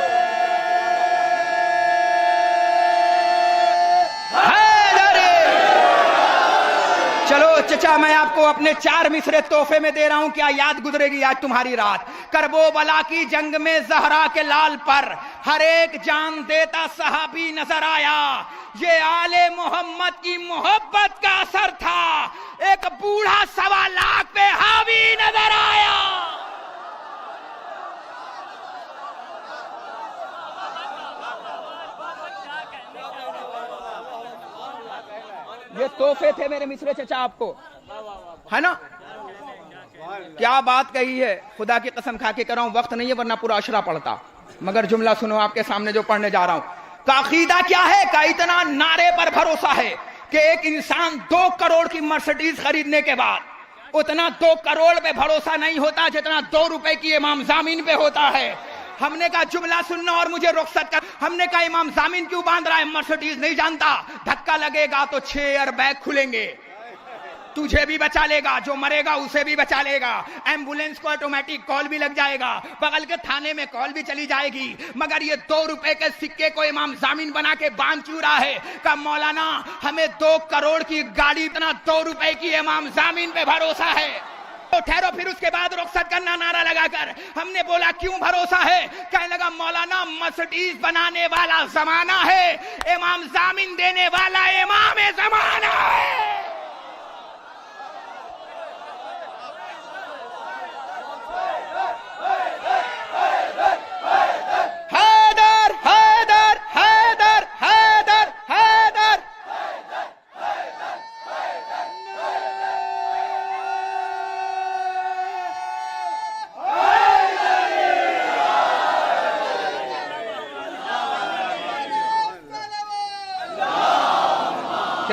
चलो चचा, मैं आपको अपने 4 मिसरे तोहफे में दे रहा हूं। क्या याद गुजरेगी आज तुम्हारी रात? करबोबला की जंग में जहरा के लाल पर हर एक जान देता सहाबी नजर आया। ये आले मोहम्मद की मोहब्बत का असर था। एक बूढ़ा 1.25 लाख पे हावी नजर आया। ये तोहफे थे मेरे मिसरे चचा आपको, है ना? क्या बात कही है, खुदा की कसम खा के कर रहा हूं, वक्त नहीं है वरना पूरा अशरा पढ़ता। मगर जुमला सुनो आपके सामने जो पढ़ने जा रहा हूं। का अकीदा क्या है? का इतना नारे पर भरोसा है कि एक इंसान 2 करोड़ की मर्सिडीज खरीदने के बाद उतना 2 करोड़ पे भरोसा नहीं होता जितना 2 रुपए की इमाम जामीन पे होता है। हमने कहा जुमला सुनना और मुझे रुखसत कर। हमने कहा इमाम जामीन क्यों बांध रहा है? मर्सिडीज नहीं जानता, धक्का लगेगा तो 6 एयरबैग खुलेंगे, तुझे भी बचा लेगा, जो मरेगा उसे भी बचा लेगा, एम्बुलेंस को ऑटोमेटिक कॉल भी लग जाएगा, बगल के थाने में कॉल भी चली जाएगी। मगर ये 2 रुपए के सिक्के को इमाम जामीन बना के बांध क्यों रहा है? कहा मौलाना हमें 2 करोड़ की गाड़ी इतना 2 रुपए की इमाम जामीन पे भरोसा है। तो ठहरो, फिर उसके बाद रुखसत करना नारा लगाकर। हमने बोला क्यों भरोसा है? कहने लगा मौलाना मर्सिडीज बनाने वाला जमाना है, इमाम जामीन देने वाला इमाम जमाना है। हैदर हैदर हैदर हैदर हैदर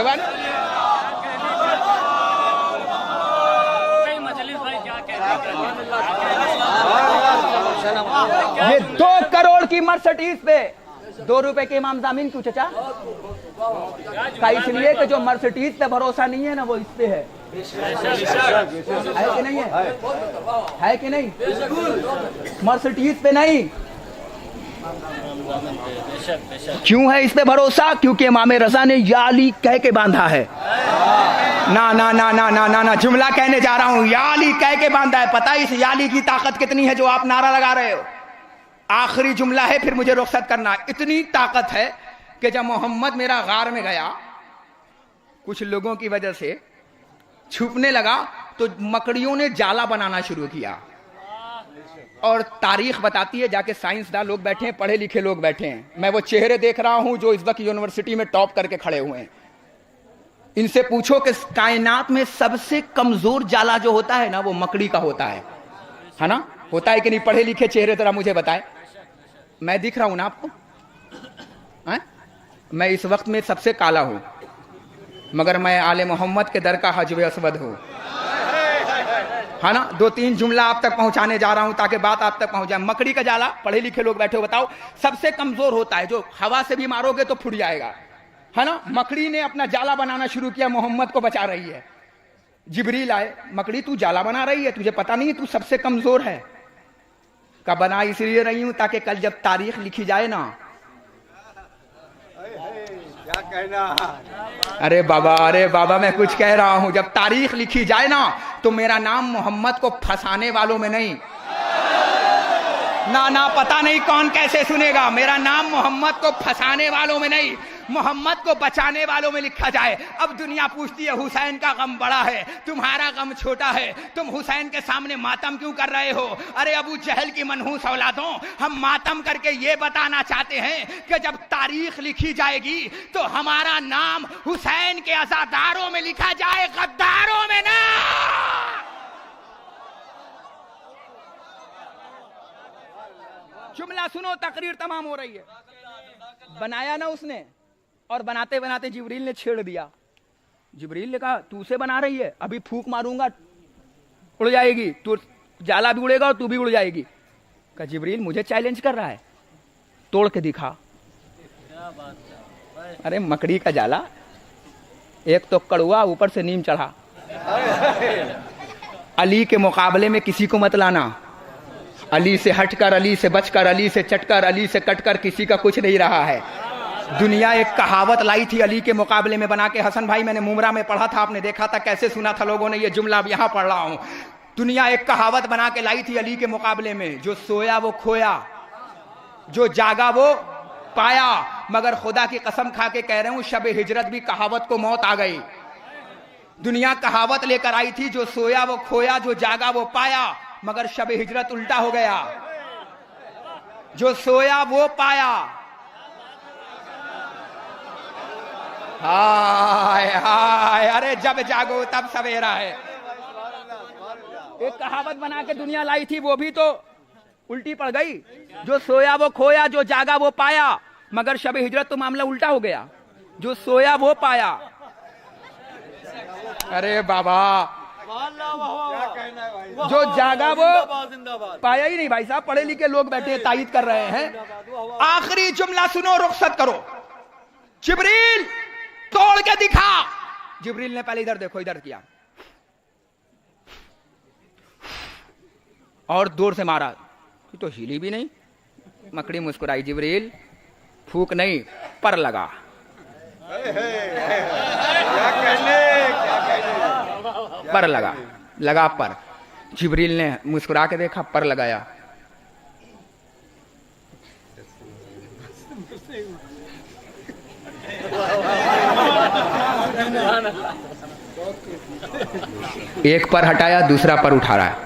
मरहबा। ये 2 करोड़ की मर्सिडीज पे 2 रुपए के इमाम जामीन क्यों चचा? का इसलिए कि जो मर्सिडीज पे भरोसा नहीं है ना, वो इस पे है कि नहीं है कि नहीं? मर्सिडीज पे नहीं, क्यों है इस पे भरोसा? क्योंकि इमाम रजा ने या अली कह के बांधा है। ना ना ना ना ना ना ना, जुमला कहने जा रहा हूं, या अली कह के बांधा है। पता है इस या अली की ताकत कितनी है जो आप नारा लगा रहे हो? आखिरी जुमला है, फिर मुझे रुखसत करना। इतनी ताकत है कि जब मोहम्मद मेरा गार में गया, कुछ लोगों की वजह से छुपने लगा, तो मकड़ियों ने जाला बनाना शुरू किया। और तारीख बताती है, जाके साइंसदान लोग बैठे हैं, पढ़े लिखे लोग बैठे हैं, मैं वो चेहरे देख रहा हूं जो इस वक्त यूनिवर्सिटी में टॉप करके खड़े हुए हैं। इनसे पूछो कि कायनात में सबसे कमजोर जाला जो होता है ना, वो मकड़ी का होता है ना? होता है कि नहीं? पढ़े लिखे चेहरे जरा मुझे बताएं। मैं दिख रहा हूं ना आपको? मैं इस वक्त में सबसे काला हूं, मगर मैं आले मोहम्मद के दर का हजवे असवद हूं, है ना? 2-3 जुमला आप तक पहुंचाने जा रहा हूं ताकि बात आप तक पहुंच जाए। मकड़ी का जाला, पढ़े लिखे लोग बैठे हो, बताओ सबसे कमजोर होता है, जो हवा से भी मारोगे तो फूट जाएगा, है ना? मकड़ी ने अपना जाला बनाना शुरू किया, मोहम्मद को बचा रही है। जिब्रील आए, मकड़ी तू जाला बना रही है, तुझे पता नहीं है तू सबसे कमजोर है? का बना इसलिए रही हूं ताकि कल जब तारीख लिखी जाए ना, क्या कहना? अरे बाबा मैं कुछ कह रहा हूं, जब तारीख लिखी जाए ना, तो मेरा नाम मोहम्मद को फंसाने वालों में नहीं, ना ना, पता नहीं कौन कैसे सुनेगा, मेरा नाम मोहम्मद को फंसाने वालों में नहीं, मोहम्मद को बचाने वालों में लिखा जाए। अब दुनिया पूछती है हुसैन का गम बड़ा है, तुम्हारा गम छोटा है, तुम हुसैन के सामने मातम क्यों कर रहे हो? अरे अबू जहल की मनहूस औलादों, हम मातम करके ये बताना चाहते हैं कि जब तारीख लिखी जाएगी तो हमारा नाम हुसैन के अज़ादारों में लिखा जाए, गद्दारों में ना। जुमला सुनो, तकरीर तमाम हो रही है। बनाया ना उसने, और बनाते बनाते जिब्रील ने छेड़ दिया। जिब्रील ने कहा तू से बना रही है, अभी फूंक मारूंगा उड़ जाएगी, तू जाला भी उड़ेगा और तू भी उड़ जाएगी। कहा जिब्रील मुझे चैलेंज कर रहा है, तोड़ के दिखा। अरे मकड़ी का जाला, एक तो कड़वा, ऊपर से नीम चढ़ा। अली के मुकाबले में किसी को मत लाना। अली से हटकर, अली से बचकर, अली से चटकर, अली से कटकर किसी का कुछ नहीं रहा है। दुनिया एक कहावत लाई थी अली के मुकाबले में बना के। हसन भाई, मैंने मुमरा में पढ़ा था, आपने देखा था कैसे सुना था लोगों ने, ये जुमला अब यहां पढ़ रहा हूं। दुनिया एक कहावत बना के लाई थी अली के मुकाबले में, जो सोया वो खोया, जो जागा वो पाया। मगर खुदा की कसम खा के कह रहे हूं, शब हिजरत भी कहावत को मौत आ गई। दुनिया कहावत लेकर आई थी, जो सोया वो खोया, जो जागा वो पाया। मगर शब हिजरत उल्टा हो गया, जो सोया वो पाया। हाय हाय, अरे जब जागो तब सवेरा है। एक कहावत बना के दुनिया लाई थी, वो भी तो उल्टी पड़ गई। जो सोया वो खोया, जो जागा वो पाया। मगर शब हिजरत तो मामला उल्टा हो गया, जो सोया वो पाया। अरे बाबा, जो जागा वो पाया ही नहीं। भाई साहब, पढ़े लिखे लोग बैठे तायीद कर रहे हैं। आखिरी जुमला सुनो, रुखसत करो। जिब्रील तोड़ के दिखा। जिब्रील ने पहले इधर देखो, इधर किया और जोर से मारा, तो हिली भी नहीं। मकड़ी मुस्कुराई। जिब्रील फूक नहीं, पर लगा। पर लगा, लगा पर। जिब्रील ने मुस्कुरा के देखा, पर लगाया। एक पर हटाया, दूसरा पर उठा रहा है।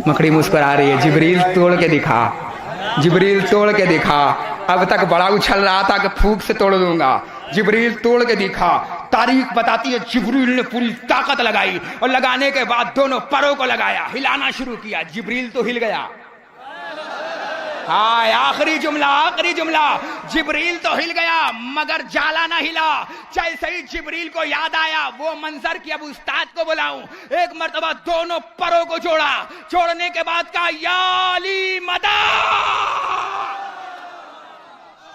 मकड़ी मुस्कुरा रही है। जिब्रील तोड़ के दिखा, जिब्रील तोड़ के दिखा। अब तक बड़ा उछल रहा था कि फूंक से तोड़ दूंगा। जिब्रील तोड़ के दिखा। तारीख बताती है जिब्रील ने पूरी ताकत लगाई और लगाने के बाद दोनों परों को लगाया, हिलाना शुरू किया। जिब्रील तो हिल गया। हाँ, आखिरी जुमला। जिब्रील तो हिल गया मगर जाला ना हिला। जैसे ही जिब्रील को याद आया वो मंजर कि अब उस्ताद को बुलाऊं, एक मर्तबा दोनों परों को जोड़ा, जोड़ने के बाद कहा या अली मदद।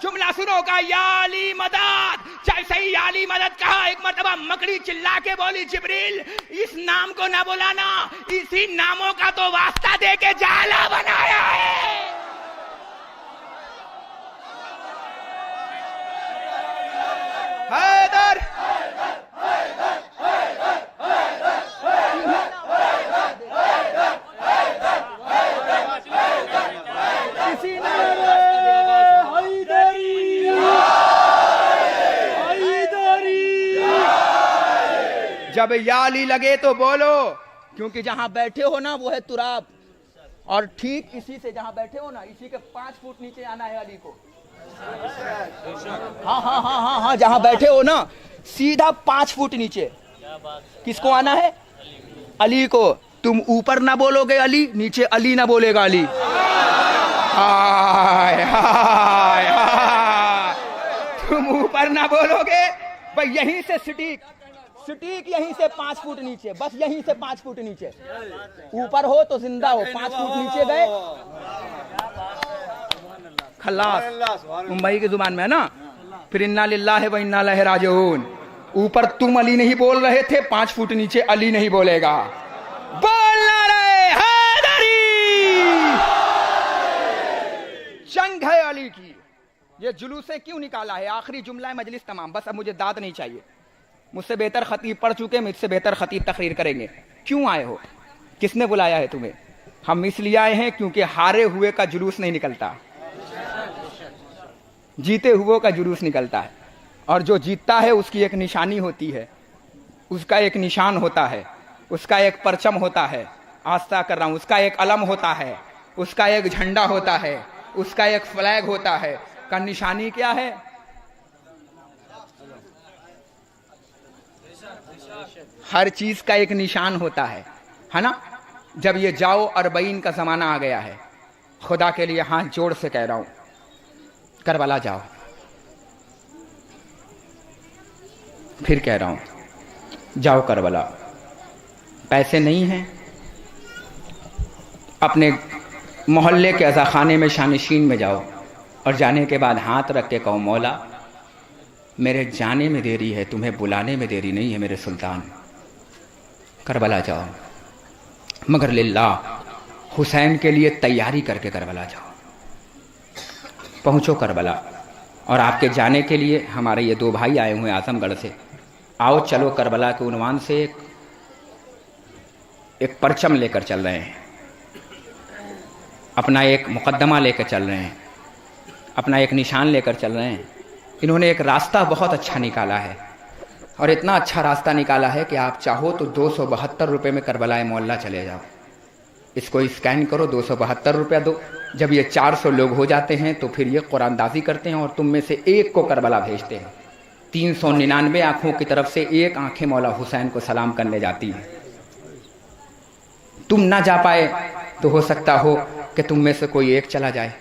जुमला सुनो का या अली मदद। जैसे ही या अली मदद कहा, एक मर्तबा मकड़ी चिल्ला के बोली जिब्रील इस नाम को ना बुलाना, इसी नामों का तो वास्ता दे के जाला बनाया है। हैदर किसी जब या अली लगे तो बोलो, क्योंकि जहां बैठे हो ना वो है तुराब, और ठीक इसी से जहां बैठे हो ना इसी के 5 फुट नीचे आना है अली को। हाँ, जहां बैठे हो ना सीधा 5 फुट नीचे किसको आना है? अली को। तुम ऊपर ना बोलोगे अली, नीचे अली ना बोलेगा अली। हाय हाय हाय, तुम ऊपर ना बोलोगे भाई, यहीं से सटीक यहीं से 5 फुट नीचे, बस यहीं से 5 फुट नीचे। ऊपर हो तो जिंदा हो, 5 फुट नीचे गए खल्लास। मुंबई की जुबान में है ना, फिर इन्ना लिल्लाहि व इन्ना इलैहि राजिऊन। ऊपर तुम अली नहीं बोल रहे थे, 5 फुट नीचे अली नहीं बोलेगा। बोलना रे हैदरी, जंग है अली की। ये जुलूसे क्यों निकाला है? आखिरी जुमला है मजलिस तमाम, बस अब मुझे दाद नहीं चाहिए। मुझसे बेहतर खतीब पढ़ चुके, मुझसे बेहतर खतीब तकरीर करेंगे। क्यों आए हो? किसने बुलाया है तुम्हें? हम इसलिए आए हैं क्योंकि हारे हुए का जुलूस नहीं निकलता, जीते हुए का जुलूस निकलता है। और जो जीतता है उसकी एक निशानी होती है, उसका एक निशान होता है, उसका एक परचम होता है। आस्था कर रहा हूं, उसका एक अलम होता है, उसका एक झंडा होता है, उसका एक फ्लैग होता है। का निशानी क्या है? हर चीज का एक निशान होता है ना। जब ये जाओ अरबईन का जमाना आ गया है, खुदा के लिए हाथ जोड़ से कह रहा हूं, करबला जाओ। फिर कह रहा हूं जाओ करबला। पैसे नहीं हैं, अपने मोहल्ले के अज़ाखाने में शानिशीन में जाओ, और जाने के बाद हाथ रख के कहो मौला मेरे जाने में देरी है, तुम्हें बुलाने में देरी नहीं है मेरे सुल्तान। करबला जाओ, मगर लिल्लाह हुसैन के लिए तैयारी करके करबला जाओ। पहुंचो करबला। और आपके जाने के लिए हमारे ये 2 भाई आए हुए हैं आजमगढ़ से। आओ चलो करबला के उन्वान से एक परचम लेकर चल रहे हैं, अपना एक मुकद्दमा लेकर चल रहे हैं, अपना एक निशान लेकर चल रहे हैं। इन्होंने एक रास्ता बहुत अच्छा निकाला है, और इतना अच्छा रास्ता निकाला है कि आप चाहो तो 272 रुपये में करबलाए मोहल्ला चले जाओ। इसको स्कैन करो, 272 रुपया दो। जब ये 400 लोग हो जाते हैं तो फिर ये कुरानदाजी करते हैं और तुम में से एक को करबला भेजते हैं। 399 आंखों की तरफ से एक आंखें मौला हुसैन को सलाम करने जाती हैं। तुम ना जा पाए तो हो सकता हो कि तुम में से कोई एक चला जाए,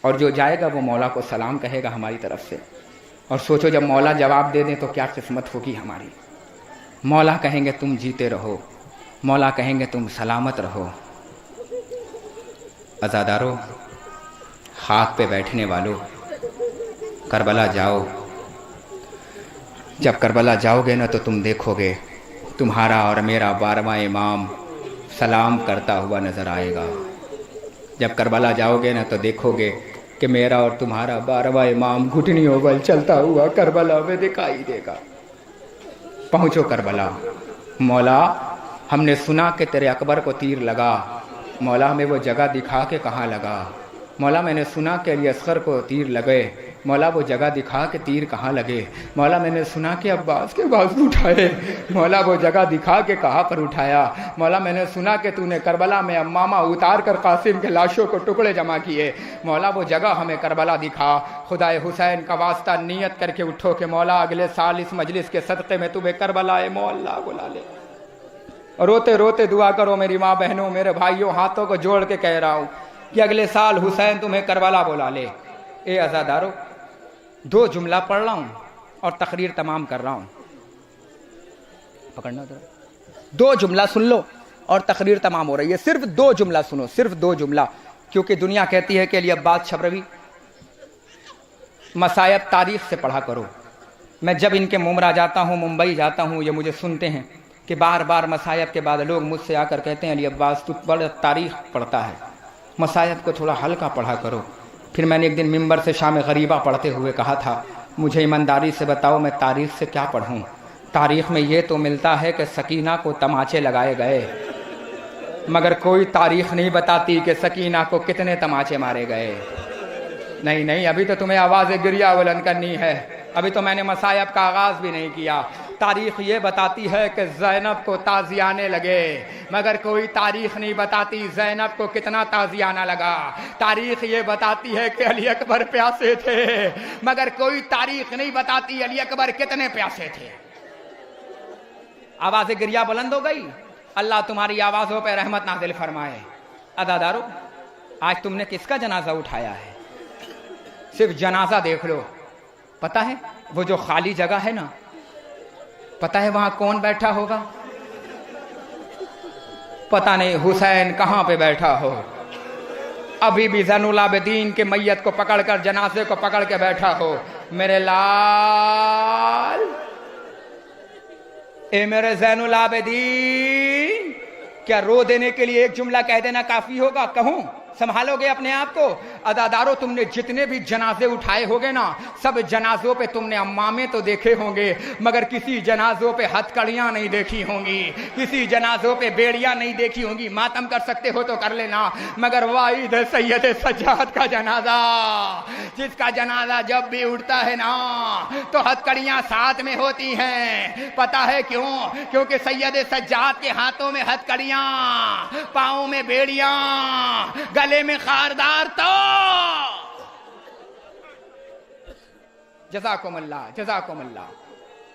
और जो जाएगा वो मौला को सलाम कहेगा हमारी तरफ से। और सोचो जब मौला जवाब दे दें तो क्या किस्मत होगी हमारी। मौला कहेंगे तुम जीते रहो, मौला कहेंगे तुम सलामत रहो। अज़ादारों, खाक पे बैठने वालों, करबला जाओ। जब करबला जाओगे ना तो तुम देखोगे तुम्हारा और मेरा 12वां इमाम सलाम करता हुआ नज़र आएगा। जब करबला जाओगे ना तो देखोगे कि मेरा और तुम्हारा 12वां इमाम घुटनियों बल चलता हुआ करबला में दिखाई देगा। पहुँचो करबला। मौला हमने सुना कि तेरे अकबर को तीर लगा, मौला हमें वो जगह दिखा के कहाँ लगा। मौला मैंने सुना कि अली असगर को तीर लगे, मौला वो जगह दिखा के तीर कहाँ लगे। मौला मैंने सुना कि अब्बास के बाजू उठाए, मौला वो जगह दिखा के कहाँ पर उठाया। मौला मैंने सुना कि तूने करबला में अम्मामा उतार कर कासिम के लाशों को टुकड़े जमा किए, मौला वो जगह हमें करबला दिखा। खुदाए हुसैन का वास्ता नियत करके उठो कि मौला अगले साल इस मजलिस के सदक़े में तुम्हें करबलाए मौला बुला ले। रोते रोते दुआ करो मेरी माँ बहनों, मेरे भाइयों, हाथों को जोड़ के कह रहा हूँ, कि अगले साल हुसैन तुम्हें करबला बुला ले। ए अज़ादारो, 2 जुमला पढ़ रहा हूं और तकरीर तमाम कर रहा हूं, पकड़ना जरा। 2 जुमला सुन लो और तकरीर तमाम हो रही है। सिर्फ 2 जुमला सुनो, सिर्फ 2 जुमला, क्योंकि दुनिया कहती है कि अली अब्बास छबरवी मसायब तारीख से पढ़ा करो। मैं जब इनके मुमरा जाता हूँ, मुंबई जाता हूँ, ये मुझे सुनते हैं कि बार बार मसायब के बाद लोग मुझसे आकर कहते हैं अली अब्बास तू बड़ा तारीख पढ़ता है, मसायब को थोड़ा हल्का पढ़ा करो। फिर मैंने एक दिन मिंबर से शाम गरीबा पढ़ते हुए कहा था, मुझे ईमानदारी से बताओ मैं तारीख से क्या पढ़ूँ। तारीख में ये तो मिलता है कि सकीना को तमाचे लगाए गए, मगर कोई तारीख नहीं बताती कि सकीना को कितने तमाचे मारे गए। नहीं नहीं, अभी तो तुम्हें आवाज़ गिरिया बुलंद करनी है, अभी तो मैंने मसायब का आगाज़ भी नहीं किया। तारीख ये बताती है कि ज़ैनब को ताज़ियाने लगे, मगर कोई तारीख नहीं बताती ज़ैनब को कितना ताज़ियाना लगा। तारीख ये बताती है कि अली अकबर प्यासे थे, मगर कोई तारीख नहीं बताती अली अकबर कितने प्यासे थे। आवाज़ गिरिया बुलंद हो गई, अल्लाह तुम्हारी आवाज़ों पर रहमत नाज़िल फरमाए। अदादारो, आज तुमने किसका जनाजा उठाया है? सिर्फ जनाजा देख लो। पता है वो जो खाली जगह है ना, पता है वहां कौन बैठा होगा? पता नहीं हुसैन कहां पे बैठा हो। अभी भी ज़ैनुल आबिदीन के मैयत को पकड़कर, जनाजे को पकड़ के बैठा हो। मेरे लाल, ए मेरे ज़ैनुल आबिदीन, क्या रो देने के लिए एक जुमला कह देना काफी होगा? कहूं? संभालोगे अपने आप को? अदादारो, तुमने जितने भी जनाजे उठाए होंगे ना, सब जनाजों पे तुमने अम्मामे तो देखे होंगे, मगर किसी जनाजों पे हथकड़ियां नहीं देखी होंगी, किसी जनाजों पे बेड़ियां नहीं देखी होंगी। मातम कर सकते हो तो कर लेना, मगर वाहिद सैयद सज्जाद का जनाजा, जिसका जनाजा जब भी उठता है ना तो हथकड़ियां साथ में होती हैं। पता है क्यों? क्योंकि सैयद सज्जाद के हाथों में हथकड़ियां, पाँव में बेड़ियां, गले में खारदार। तो जज़ाकुमुल्लाह, जज़ाकुमुल्लाह।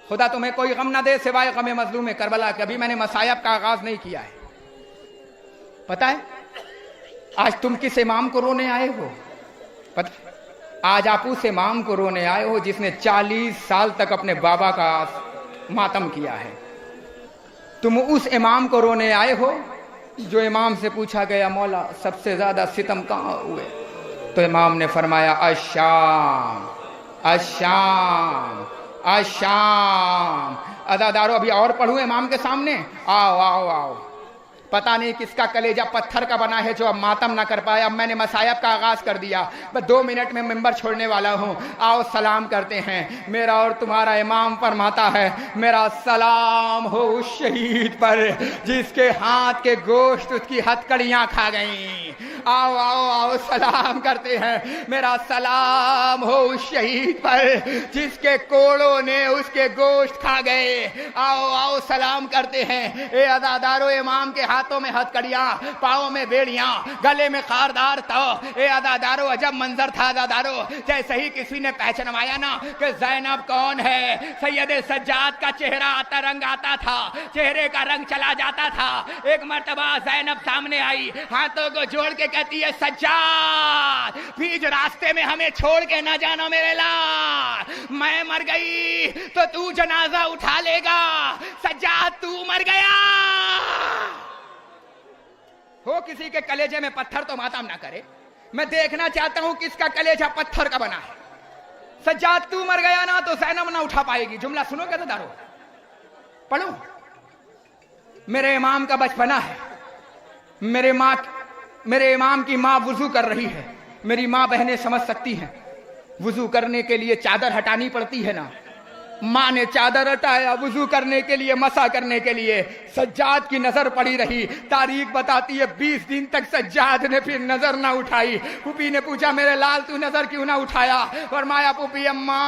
खुदा तुम्हें कोई गम ना दे सिवाय गम मजलूम करबला। कभी मैंने मसायब का आगाज नहीं किया है। पता है आज तुम किस इमाम को रोने आए हो? पता, आज आप उस इमाम को रोने आए हो जिसने 40 साल तक अपने बाबा का मातम किया है। तुम उस इमाम को रोने आए हो जो इमाम से पूछा गया, मौला सबसे ज्यादा सितम कहाँ हुए? तो इमाम ने फरमाया, अशाम, अशाम, अशाम। अदादारो, अभी और पढ़ूं इमाम के सामने? आओ आओ आओ। पता नहीं किसका कलेजा पत्थर का बना है जो अब मातम ना कर पाया। अब मैंने मसायब का आगाज कर दिया, बस 2 मिनट में मिंबर छोड़ने वाला हूँ। आओ सलाम करते हैं। मेरा और तुम्हारा इमाम फरमाता है, मेरा सलाम हो उस शहीद पर जिसके हाथ के गोश्त उसकी हथकड़ियाँ खा गईं। आओ आओ आओ सलाम करते हैं। मेरा सलाम हो उस शहीद पर जिसके कोड़ों ने उसके गोश्त खा गए। आओ आओ सलाम करते हैं। ए अदादारो, इमाम के हाथों में हथकड़ियां, पाँव में बेड़ियां, गले में खारदार। तो ए अदादारो, अजब मंजर था अदादारो। जैसे ही किसी ने पहचानवाया ना कि ज़ैनब कौन है, सैयद सज्जाद का चेहरा आता रंग आता था, चेहरे का रंग चला जाता था। एक मर्तबा ज़ैनब सामने आई, हाथों को जोड़ के कहती है, सज्जाद बीच रास्ते में हमें छोड़ के ना जाना मेरे लाल। मैं मर गई तो तू जनाजा उठा लेगा। सज्जाद तू मर गया हो किसी के कलेजे में पत्थर तो मातम ना करे। मैं देखना चाहता हूं किसका कलेजा पत्थर का बना है। सज्जाद तू मर गया ना तो ज़ैनब ना उठा पाएगी। जुमला सुनोगे तो दारो पढ़ो। मेरे इमाम का बचपना है। मेरे इमाम की माँ वुजू कर रही है। मेरी माँ बहनें समझ सकती हैं, वुजू करने के लिए चादर हटानी पड़ती है ना। माँ ने चादर हटाया वुजू करने के लिए, मसा करने के लिए। सज्जाद की नजर पड़ी रही। तारीख बताती है 20 दिन तक सज्जाद ने फिर नजर ना उठाई। पुपी ने पूछा, मेरे लाल तू नजर क्यों ना उठाया? फरमाया, पुपी अम्मा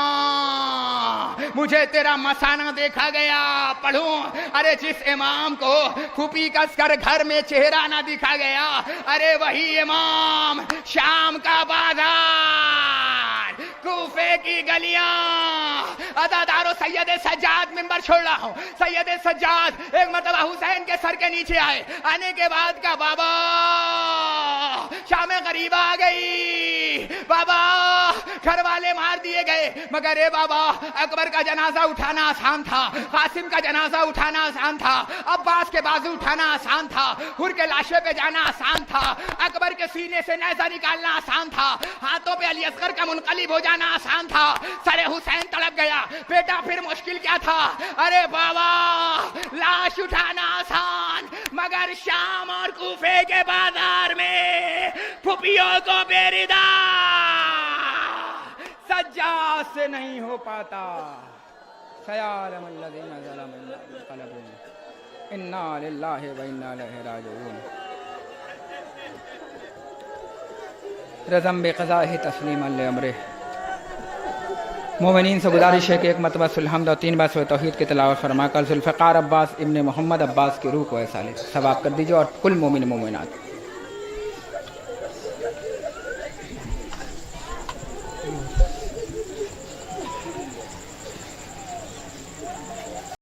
मुझे तेरा मसाना देखा गया। पढ़ूं? अरे जिस इमाम को पुपी कस कर घर में चेहरा ना दिखा गया, अरे वही इमाम शाम का बाजार, कूफे की गलियां। अदादारो, सैयद सज्जाद मिंबर छोड़ रहा हूं। सैयद सज्जाद एक मतलब हुसैन के सर के नीचे आए। आने के बाद का बाबा शाम गरीब आ गई बाबा, घर वाले मार दिए गए, मगर ए बाबा अकबर का जनाजा उठाना आसान था, कासिम का जनाजा उठाना आसान था, अब्बास के बाजू उठाना आसान था, हुर के लाशे पे जाना आसान था, अकबर के सीने से नेज़ा निकालना आसान था, हाथों पे अली असगर का मुनकलिब हो जाना आसान था, सरे हुसैन तड़प गया, बेटा फिर मुश्किल क्या था। अरे बाबा लाश उठाना आसान, मगर शाम और कूफे के बाजार में फुफियों को बेरिदा सज्जा से नहीं हो पाता। इन्ना लिल्लाहि व इन्ना इलैहि राजिऊन। रज़म बेक़ज़ाहि तस्लीमन लिअम्रिह। मोमिनीन से गुजारिश है कि एक मरतबा सुल्हम्द और 3 बार सूरह तौहीद की तिलावत फरमा कर जुल्फ़िकार अब्बास इब्न मोहम्मद अब्बास की रूह को ऐसा ले सवाब कर दीजिए और कुल मोमिन मोमिनात